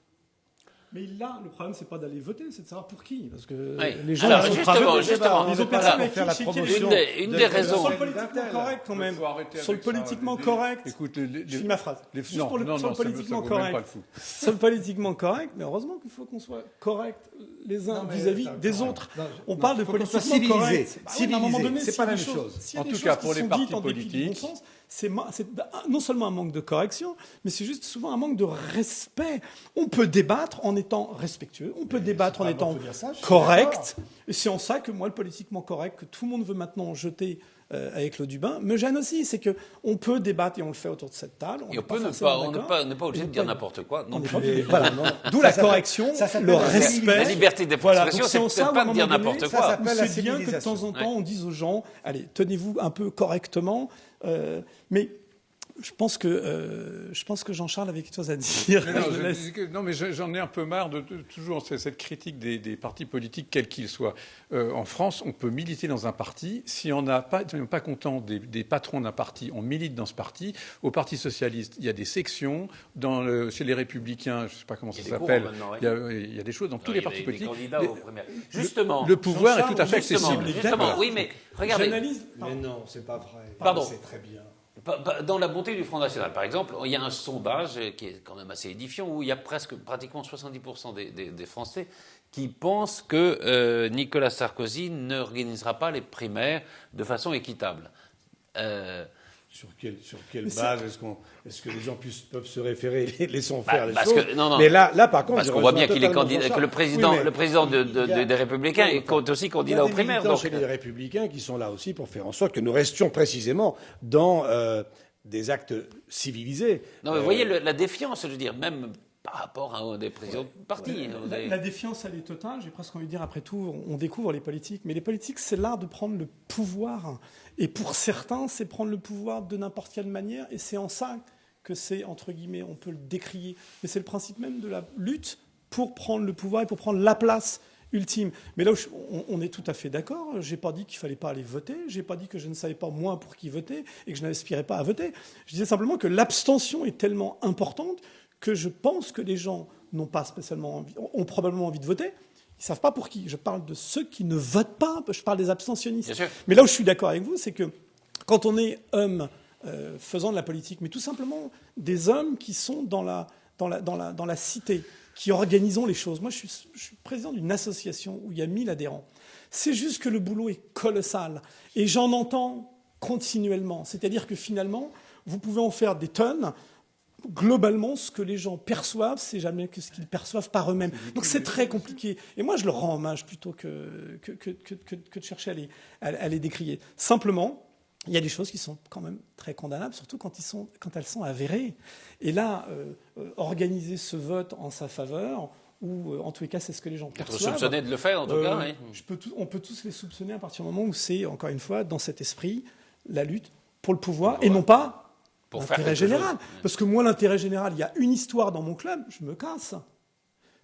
Mais là, le problème, c'est pas d'aller voter, c'est de savoir pour qui. Parce que Oui. les gens, Alors, ils ont justement, ils ont personne pour avec faire la qui promotion. Une des raisons. Sur le politiquement correct, quand même. Sur le politiquement correct. Écoute, Je finis ma phrase. Juste non, pour le, non, sur non, le politiquement ça vaut même pas correct. le coup. Sur le politiquement correct, mais heureusement qu'il faut qu'on soit correct les uns vis-à-vis des autres. On parle de politiquement correct. Civilisé. À un moment donné, C'est pas la même chose. En tout cas, pour les partis politiques, c'est non seulement un manque de correction, mais c'est juste souvent un manque de respect. On peut débattre en étant respectueux, on peut débattre en étant correct. Et c'est en ça que moi, le politiquement correct, que tout le monde veut maintenant jeter avec l'eau du bain, me gêne aussi. C'est qu'on peut débattre, et on le fait autour de cette table. Et on n'est pas obligé de dire n'importe quoi. Non plus. Voilà, d'où la correction, le respect. La liberté d'expression, c'est peut-être pas de dire n'importe quoi. C'est bien que de temps en temps, on dise aux gens, allez, tenez-vous un peu correctement. Mais je pense que Jean-Charles avait quelque chose à dire. Mais j'en ai un peu marre de toujours cette critique des partis politiques, quels qu'ils soient. En France, on peut militer dans un parti. Si on n'est pas content des patrons d'un parti, on milite dans ce parti. Au Parti socialiste, il y a des sections. Chez les Républicains, je ne sais pas comment ça s'appelle. Il y a des choses dans tous les partis politiques. Justement, le pouvoir est tout à fait accessible. Justement, oui, mais regardez. Mais non, c'est pas vrai. Pardon. C'est très bien. Dans la bonté du Front National, par exemple, il y a un sondage qui est quand même assez édifiant où il y a pratiquement 70% des Français qui pensent que Nicolas Sarkozy n'organisera pas les primaires de façon équitable. Sur quelle base est-ce que les gens peuvent se référer, laissons faire les choses. Non. Mais là, par contre, parce qu'on voit bien qu'il est candidat, que le président des Républicains est aussi candidat aux primaires. Donc, il y a des Républicains qui sont là aussi pour faire en sorte que nous restions précisément dans des actes civilisés. Non, mais vous voyez la défiance, je veux dire, même par rapport à des présidents de parti. La défiance, elle est totale. J'ai presque envie de dire, après tout, on découvre les politiques. Mais les politiques, c'est l'art de prendre le pouvoir. Et pour certains, c'est prendre le pouvoir de n'importe quelle manière. Et c'est en ça que c'est, entre guillemets, on peut le décrier. Mais c'est le principe même de la lutte pour prendre le pouvoir et pour prendre la place ultime. Mais là où on est tout à fait d'accord. J'ai pas dit qu'il fallait pas aller voter. J'ai pas dit que je ne savais pas moi pour qui voter et que je n'aspirais pas à voter. Je disais simplement que l'abstention est tellement importante que je pense que les gens n'ont pas spécialement envie, ont probablement envie de voter. Ils ne savent pas pour qui. Je parle de ceux qui ne votent pas. Je parle des abstentionnistes. Mais là où je suis d'accord avec vous, c'est que quand on est homme faisant de la politique, mais tout simplement des hommes qui sont dans la cité, qui organisons les choses. Moi, je suis président d'une association où il y a 1000 adhérents. C'est juste que le boulot est colossal. Et j'en entends continuellement. C'est-à-dire que finalement, vous pouvez en faire des tonnes. Globalement, ce que les gens perçoivent, c'est jamais que ce qu'ils perçoivent par eux-mêmes. Donc c'est très compliqué. Et moi, je leur rends hommage plutôt que de chercher à les décrier. Simplement, il y a des choses qui sont quand même très condamnables, surtout quand elles sont avérées. Et là, organiser ce vote en sa faveur, ou en tous les cas, c'est ce que les gens perçoivent. Être soupçonné de le faire, en tout cas. Oui. On peut tous les soupçonner à partir du moment où c'est, encore une fois, dans cet esprit, la lutte pour le pouvoir, et non pas pour l'intérêt général. Parce que moi, l'intérêt général, il y a une histoire dans mon club, je me casse.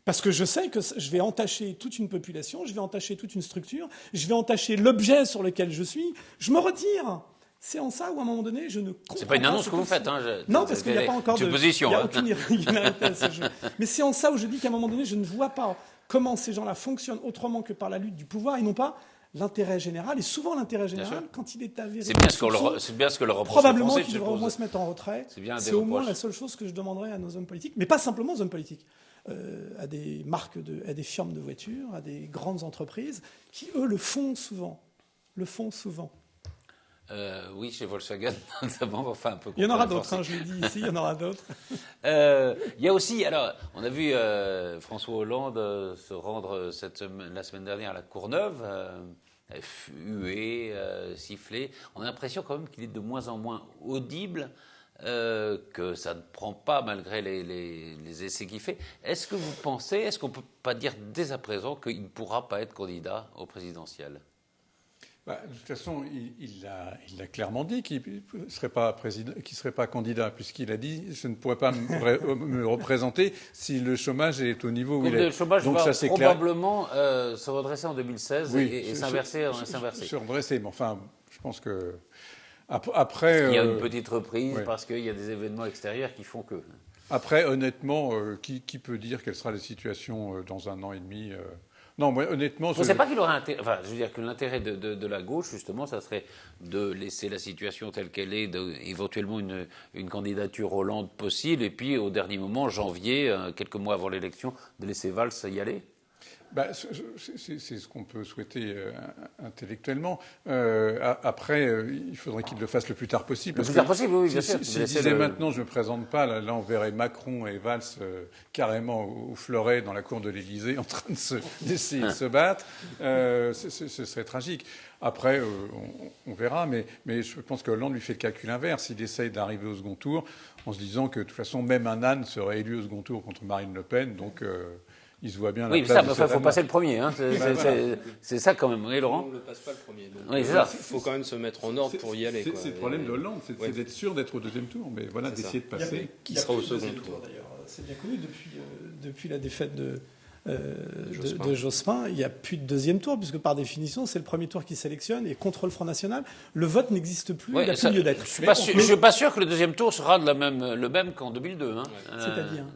Parce que je sais que je vais entacher toute une population, je vais entacher toute une structure, je vais entacher l'objet sur lequel je suis, je me retire. C'est en ça où, à un moment donné, je ne comprends pas. C'est pas une annonce que vous faites. Non, parce qu'il n'y a pas encore position. Il n'y a aucune irrégularité à ce jeu. Mais c'est en ça où je dis qu'à un moment donné, je ne vois pas comment ces gens-là fonctionnent autrement que par la lutte du pouvoir et non pas l'intérêt général. Et souvent, l'intérêt général, quand il est avéré... C'est bien ce que le reproche probablement qu'ils devraient au moins se mettre en retrait. C'est au moins la seule chose que je demanderais à nos hommes politiques, mais pas simplement aux hommes politiques, à des marques, à des firmes de voitures, à des grandes entreprises, qui, eux, le font souvent. Oui, chez Volkswagen, notamment. Enfin, un peu. Il y en aura d'autres, je l'ai dit ici, il y en aura d'autres. Il y a aussi, alors, on a vu François Hollande se rendre la semaine dernière à la Courneuve, hué, sifflé. On a l'impression quand même qu'il est de moins en moins audible, que ça ne prend pas malgré les essais qu'il fait. Est-ce qu'on ne peut pas dire dès à présent qu'il ne pourra pas être candidat au présidentiel ? De toute façon, il a clairement dit qu'il ne serait pas candidat, puisqu'il a dit « je ne pourrais pas me représenter si le chômage est au niveau où il est ». Le chômage va probablement se redresser en 2016 et s'inverser. Se redresser, mais enfin, je pense que Après, il y a une petite reprise ouais. parce qu'il y a des événements extérieurs qui font que... Après, honnêtement, qui peut dire quelle sera la situation dans 1 an et demi Non, moi, honnêtement... Je ne sais pas qu'il aurait intérêt... Enfin, je veux dire que l'intérêt de la gauche, justement, ça serait de laisser la situation telle qu'elle est, éventuellement une candidature Hollande possible, et puis au dernier moment, janvier, quelques mois avant l'élection, de laisser Valls y aller. C'est ce qu'on peut souhaiter intellectuellement. Après, il faudrait qu'il le fasse le plus tard possible. Le plus tard possible, oui, bien sûr. S'il disait maintenant, je ne me présente pas, là, on verrait Macron et Valls carrément au fleuret dans la cour de l'Élysée en train d'essayer de se battre. Ce serait tragique. Après, on verra, mais je pense que Hollande lui fait le calcul inverse. Il essaye d'arriver au second tour en se disant que, de toute façon, même un âne serait élu au second tour contre Marine Le Pen. Donc... il se voit bien oui, la place il faut passer le premier. Hein. C'est ça quand même, oui, Laurent. On ne passe pas le premier. Donc, oui, c'est ça. Il faut quand même se mettre en ordre pour y aller. C'est le problème de Hollande, c'est d'être sûr d'être au deuxième tour, mais voilà, d'essayer de passer. Qui sera au second tour d'ailleurs. C'est bien connu depuis la défaite de Jospin, il n'y a plus de deuxième tour, puisque par définition, c'est le premier tour qui sélectionne, et contre le Front National, le vote n'existe plus, il n'a plus lieu d'être. Je ne suis pas sûr que le deuxième tour sera le même qu'en 2002. Hein.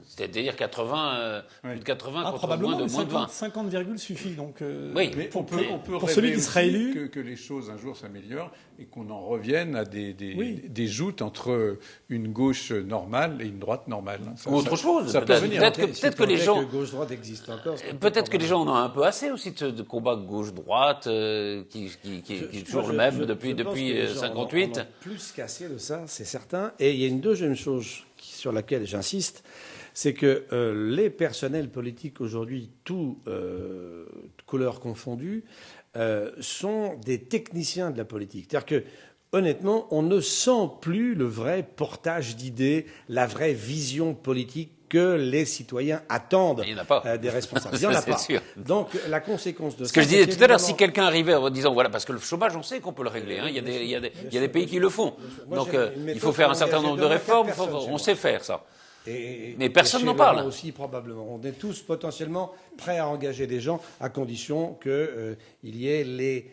C'est-à-dire 80, plus de 80 contre probablement, moins de 20. 50 virgules suffit. Donc, oui, mais on peut pour celui qui sera élu... que les choses un jour s'améliorent et qu'on en revienne à des joutes entre une gauche normale et une droite normale. Ou autre chose. Ça peut venir. Peut-être que les gens... gauche-droite existe encore. Peut-être que les gens en ont un peu assez aussi de combat gauche-droite qui est toujours le même depuis 58. Plus qu'assez de ça, c'est certain. Et il y a une deuxième chose sur laquelle j'insiste, c'est que les personnels politiques aujourd'hui, tous couleurs confondues, sont des techniciens de la politique. C'est-à-dire que honnêtement, on ne sent plus le vrai portage d'idées, la vraie vision politique que les citoyens attendent des responsables. Il n'y en a pas. Donc, la conséquence de ça... Ce que je disais tout à l'heure, si quelqu'un arrivait en disant, voilà, parce que le chômage, on sait qu'on peut le régler. Hein, il y a des pays qui le font. Donc, il faut faire un certain nombre de réformes. On sait faire ça. Mais personne n'en parle. Aussi, probablement. On est tous potentiellement prêts à engager des gens à condition qu'il y ait les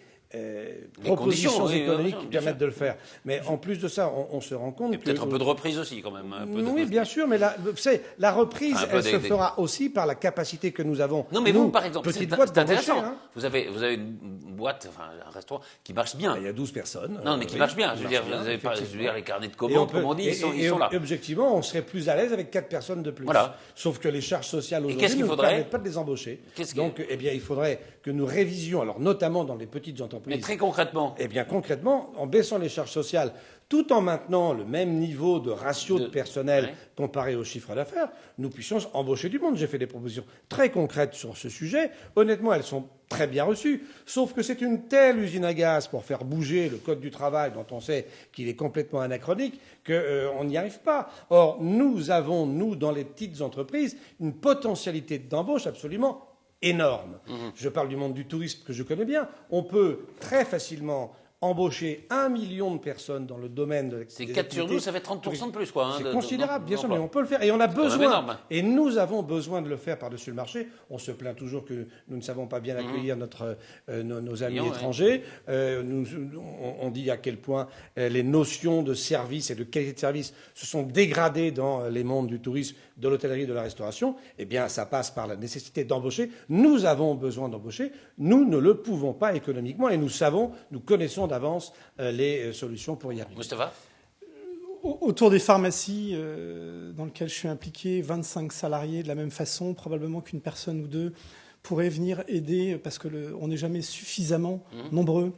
propositions économiques qui permettent de le faire. Mais en plus de ça, on se rend compte que... peut-être un peu de reprise aussi, quand même. Oui, bien sûr, mais la reprise, elle se fera aussi par la capacité que nous avons. Non, mais vous, par exemple, c'est intéressant. Hein. Vous avez une boîte, enfin, un restaurant qui marche bien. Il y a 12 personnes. Non, mais qui marche bien. Je veux dire, les carnets de commandes, comme on dit, ils sont là. Et objectivement, on serait plus à l'aise avec 4 personnes de plus. Voilà. Sauf que les charges sociales aujourd'hui ne nous permettent pas de les embaucher. Donc, il faudrait que nous révisions, alors notamment dans les petites entreprises. Mais très concrètement. Eh bien, concrètement, en baissant les charges sociales, tout en maintenant le même niveau de ratio de personnel comparé au chiffre d'affaires, nous puissions embaucher du monde. J'ai fait des propositions très concrètes sur ce sujet. Honnêtement, elles sont très bien reçues. Sauf que c'est une telle usine à gaz pour faire bouger le code du travail, dont on sait qu'il est complètement anachronique, qu'on n'y arrive pas. Or, nous avons, dans les petites entreprises, une potentialité d'embauche absolument énorme. Je parle du monde du tourisme que je connais bien. On peut très facilement embaucher 1 million de personnes dans le domaine de l'activité. C'est 4 sur 12, ça fait 30% de plus, quoi. Hein, c'est considérable, bien sûr, mais on peut le faire. Et on a besoin. Et nous avons besoin de le faire par-dessus le marché. On se plaint toujours que nous ne savons pas bien accueillir nos amis étrangers. On dit à quel point les notions de service et de qualité de service se sont dégradées dans les mondes du tourisme, de l'hôtellerie, de la restauration. Eh bien, ça passe par la nécessité d'embaucher. Nous avons besoin d'embaucher. Nous ne le pouvons pas économiquement et nous connaissons d'avance les solutions pour y arriver. Moustapha ? Autour des pharmacies dans lesquelles je suis impliqué, 25 salariés de la même façon, probablement qu'une personne ou deux pourrait venir aider parce qu'on n'est jamais suffisamment nombreux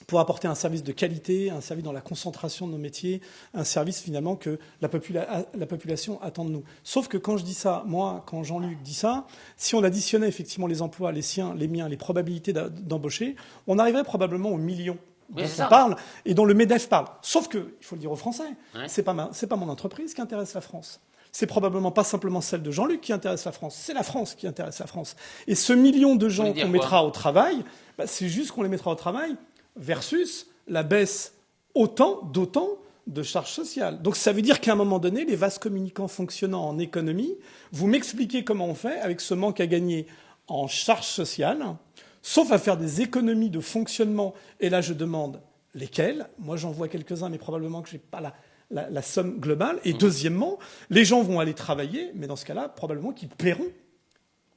pour apporter un service de qualité, un service dans la concentration de nos métiers, un service finalement que la population attend de nous. Sauf que quand je dis ça, moi, quand Jean-Luc dit ça, si on additionnait effectivement les emplois, les siens, les miens, les probabilités d'embaucher, on arriverait probablement aux millions dont on parle et dont le MEDEF parle. Sauf que, il faut le dire aux Français, c'est pas mon entreprise qui intéresse la France. C'est probablement pas simplement celle de Jean-Luc qui intéresse la France, c'est la France qui intéresse la France. Et ce million de gens qu'on mettra au travail, c'est juste qu'on les mettra au travail versus la baisse d'autant de charges sociales. Donc ça veut dire qu'à un moment donné, les vases communicants fonctionnant en économie, vous m'expliquez comment on fait avec ce manque à gagner en charges sociales, sauf à faire des économies de fonctionnement. Et là, je demande Lesquels? Moi, j'en vois quelques-uns, mais probablement que je n'ai pas la somme globale. Et deuxièmement, les gens vont aller travailler, mais dans ce cas-là, probablement qu'ils paieront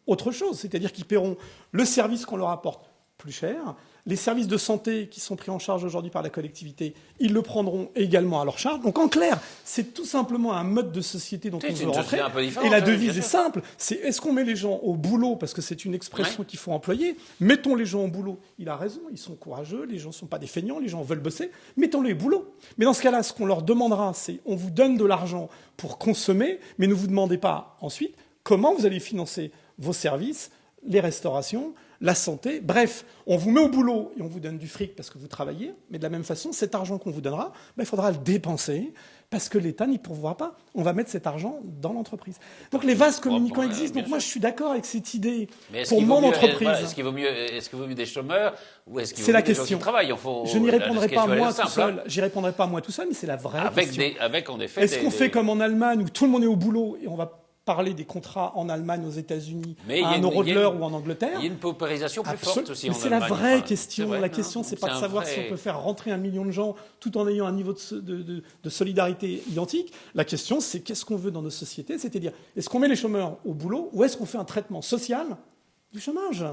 autre chose. C'est-à-dire qu'ils paieront le service qu'on leur apporte plus cher. Les services de santé qui sont pris en charge aujourd'hui par la collectivité, ils le prendront également à leur charge. Donc en clair, c'est tout simplement un mode de société dont on veut rentrer. Et la devise est simple, c'est est-ce qu'on met les gens au boulot, parce que c'est une expression qu'il faut employer, mettons les gens au boulot. Il a raison, ils sont courageux, les gens ne sont pas des feignants, les gens veulent bosser, mettons-les au boulot. Mais dans ce cas-là, ce qu'on leur demandera, c'est on vous donne de l'argent pour consommer, mais ne vous demandez pas ensuite comment vous allez financer vos services, les restaurations, la santé, bref, on vous met au boulot et on vous donne du fric parce que vous travaillez, mais de la même façon, cet argent qu'on vous donnera, il faudra le dépenser parce que l'État n'y pourvoira pas. On va mettre cet argent dans l'entreprise. Donc les vases communicants existent. Donc moi, je suis d'accord avec cette idée pour mon entreprise. Est-ce qu'il vaut mieux des chômeurs ou est-ce qu'il vaut mieux mieux des gens qui travaillent? Je n'y répondrai pas moi tout seul. J'y répondrai pas moi tout seul, mais c'est la vraie question. En effet, est-ce qu'on fait comme en Allemagne où tout le monde est au boulot et on va parler des contrats en Allemagne, aux États-Unis, à 1 euro de l'heure ou en Angleterre. Il y a une paupérisation plus forte aussi en Allemagne. C'est la vraie question. La question, c'est pas de savoir si on peut faire rentrer 1 million de gens tout en ayant un niveau de solidarité identique. La question, c'est qu'est-ce qu'on veut dans nos sociétés? C'est-à-dire, est-ce qu'on met les chômeurs au boulot ou est-ce qu'on fait un traitement social du chômage?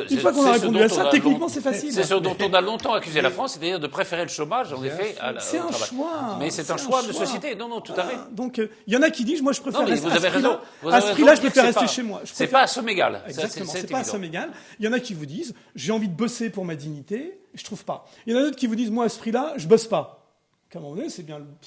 Une fois qu'on a répondu à ça, techniquement, c'est facile. C'est ce dont on a longtemps accusé la France, c'est-à-dire de préférer le chômage, en effet, au travail. C'est un choix. Mais c'est un choix de société. Non, tout à fait. Donc, il y en a qui disent, moi, je préfère rester à ce prix-là. À ce prix-là, je préfère rester chez moi. C'est pas à somme égale. Exactement, c'est pas à somme égale. Il y en a qui vous disent, j'ai envie de bosser pour ma dignité, je trouve pas. Il y en a d'autres qui vous disent, moi, à ce prix-là, je bosse pas. À un moment donné, c'est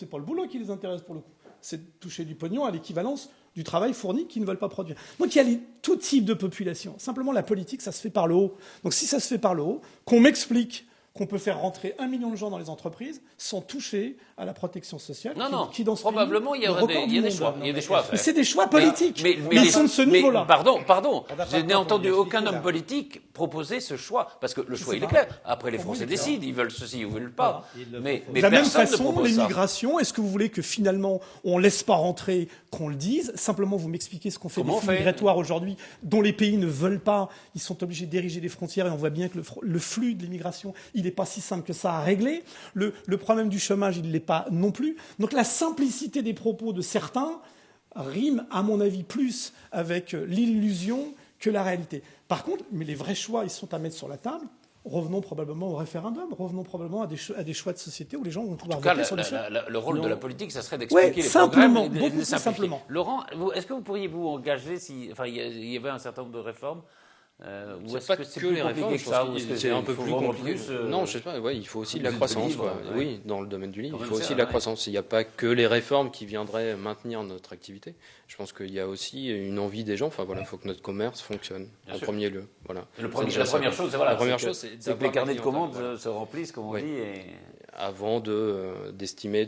pas le boulot qui les intéresse pour le coup. C'est de toucher du pognon à l'équivalence du travail fourni qu'ils ne veulent pas produire. Donc il y a tout type de population. Simplement, la politique, ça se fait par le haut. Donc si ça se fait par le haut, qu'on m'explique qu'on peut faire rentrer 1 million de gens dans les entreprises sans toucher à la protection sociale. Qui dans ce probablement, il y a des choix. Il y a des choix à faire. Mais c'est des choix politiques. Mais ils sont de ce niveau-là. Pardon. Je n'ai entendu aucun homme politique proposer ce choix. Parce que le choix, il est clair. Après, les Français décident. Ils veulent ceci ou ils veulent pas. Mais de la même façon, l'immigration, est-ce que vous voulez que finalement, on ne laisse pas rentrer, qu'on le dise? Simplement, vous m'expliquez ce qu'on fait des flux migratoires aujourd'hui, dont les pays ne veulent pas. Ils sont obligés d'ériger des frontières et on voit bien que le flux de l'immigration, il n'est pas si simple que ça à régler. Le problème du chômage, il ne l'est pas non plus. Donc la simplicité des propos de certains rime, à mon avis, plus avec l'illusion que la réalité. Par contre, mais les vrais choix, ils sont à mettre sur la table. Revenons probablement au référendum, revenons probablement à des choix de société où les gens vont pouvoir voter sur des choix. Le rôle de la politique, ça serait d'expliquer les programmes et de simplement. Laurent, est-ce que vous pourriez vous engager il y avait un certain nombre de réformes? Ou est-ce que c'est les réformes? C'est un peu plus compliqué. Non, je sais pas. Ouais, il faut aussi de la croissance. Oui, dans le domaine du livre, il faut aussi de la croissance. Il n'y a pas que les réformes qui viendraient maintenir notre activité. Je pense qu'il y a aussi une envie des gens. Enfin voilà, il faut que notre commerce fonctionne en premier lieu. Voilà. La première chose, c'est que les carnets de commandes se remplissent, comme on dit. Avant d'estimer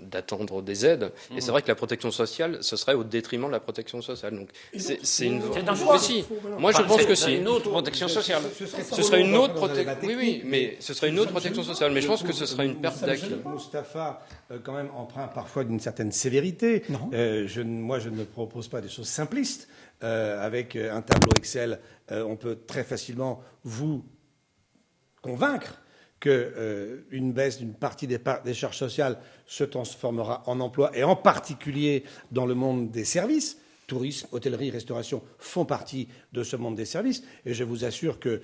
d'attendre des aides. Et c'est vrai que la protection sociale, ce serait au détriment de la protection sociale. Donc c'est une Moi, je pense que si. Une autre protection sociale. Ce serait une autre protection. Oui, mais ce serait une autre protection sociale. Mais je pense que ce serait une perte d'acquis. Moustapha, quand même, emprunte parfois d'une certaine sévérité. Moi, je ne propose pas des choses simplistes. Avec un tableau Excel, on peut très facilement vous convaincre qu'une baisse d'une partie des charges sociales se transformera en emploi, et en particulier dans le monde des services. Tourisme, hôtellerie, restauration font partie de ce monde des services. Et je vous assure que,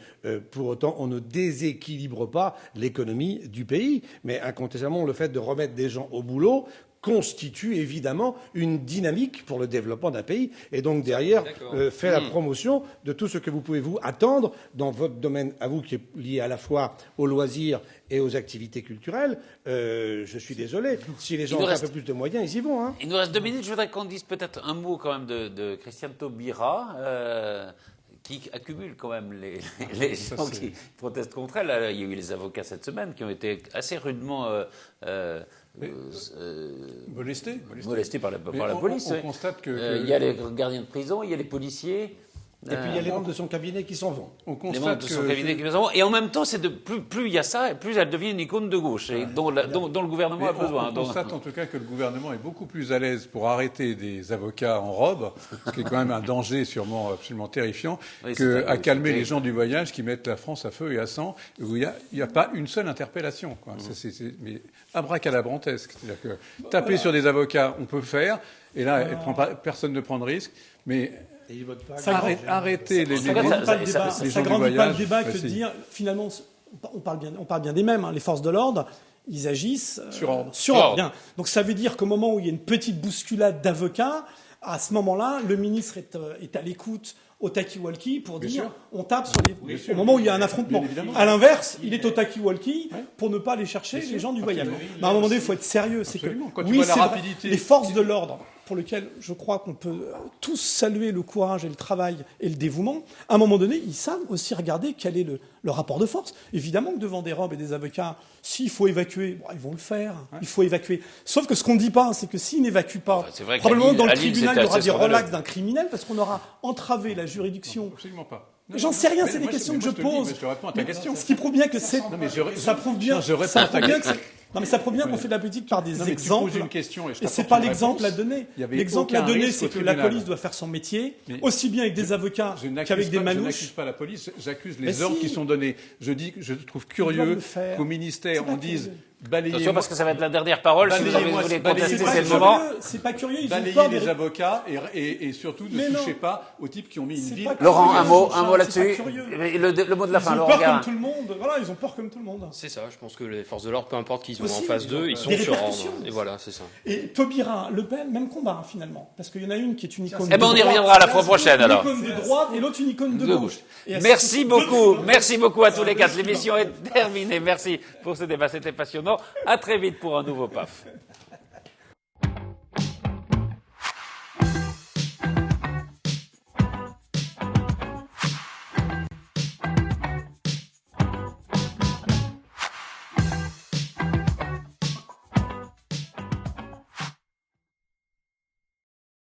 pour autant, on ne déséquilibre pas l'économie du pays. Mais incontestablement, le fait de remettre des gens au boulot constitue évidemment une dynamique pour le développement d'un pays, et donc derrière fait la promotion de tout ce que vous pouvez vous attendre dans votre domaine à vous, qui est lié à la fois aux loisirs et aux activités culturelles. Je suis désolé, si les gens ont un peu plus de moyens, ils y vont. Il nous reste 2 minutes, je voudrais qu'on dise peut-être un mot quand même de Christiane Taubira, qui accumule quand même les gens qui protestent contre elle. Il y a eu les avocats cette semaine qui ont été assez rudement molestés par la police. On constate que il y a les gardiens de prison, il y a les policiers. Et puis il y a les membres de son cabinet qui s'en vont. On Les constate membres de son cabinet qui s'en vont. Et en même temps, c'est plus il y a ça, plus elle devient une icône de gauche, et dont le gouvernement a besoin. On constate en tout cas que le gouvernement est beaucoup plus à l'aise pour arrêter des avocats en robe, ce qui est quand même un danger sûrement absolument terrifiant, qu'à calmer les gens du voyage qui mettent la France à feu et à sang, où il n'y a pas une seule interpellation. Quoi. Mais abracadabrantesque. C'est-à-dire que taper sur des avocats, on peut faire, et là, personne ne prend de risque, mais arrêter les gens du voyage. Ça grandit pas le débat que de dire, finalement, on parle bien des mêmes, hein, les forces de l'ordre, ils agissent sur ordre. Bien. Donc ça veut dire qu'au moment où il y a une petite bousculade d'avocats, à ce moment-là, le ministre est à l'écoute au talkie-walkie pour dire on tape sur au moment où il y a un affrontement. À l'inverse, il est au talkie-walkie pour ne pas aller chercher les gens du voyage. Mais à un moment donné, il faut être sérieux. C'est que les forces de l'ordre, pour lesquelles je crois qu'on peut tous saluer le courage et le travail et le dévouement, à un moment donné, ils savent aussi regarder quel est le rapport de force. Évidemment que devant des robes et des avocats, s'il faut évacuer, ils vont le faire. Il faut évacuer. Sauf que ce qu'on ne dit pas, c'est que s'ils n'évacuent pas, probablement dans le tribunal, il y aura des relax d'un criminel parce qu'on aura entravé la juridiction. Absolument pas. J'en sais rien, c'est des questions que je pose. Je réponds à ta question. Ce qui prouve bien que c'est. Ça prouve bien. Non, mais ça prouve bien qu'on fait de la politique par des exemples. Tu poses une question et c'est pas l'exemple à donner. L'exemple à donner, c'est que la police doit faire son métier, aussi bien avec des avocats qu'avec des manouches. Je n'accuse pas la police, j'accuse les ordres qui sont donnés. Je dis que je trouve curieux qu'au ministère on dise balayez-moi. Attention parce que ça va être la dernière parole. Si vous voulez contester, c'est le moment. C'est pas curieux. Ils balayez les avocats et surtout ne touchez pas aux types qui ont mis une ville. Laurent, un mot là-dessus. Le mot de la fin, Laurent. Ils ont peur comme tout le monde. Voilà, ils ont peur comme tout le monde. C'est ça. Je pense que les forces de l'ordre, peu importe qui ils ont en face d'eux, ils sont sur ordre. Et voilà, c'est ça. Et Taubira, Le Pen, même combat finalement, parce qu'il y en a une qui est une icône. Eh ben, on y reviendra la fois prochaine alors. Une icône de droite et l'autre une icône de gauche. Merci beaucoup à tous les quatre. L'émission est terminée. Merci pour ce débat, c'était passionnant. À très vite pour un nouveau PAF.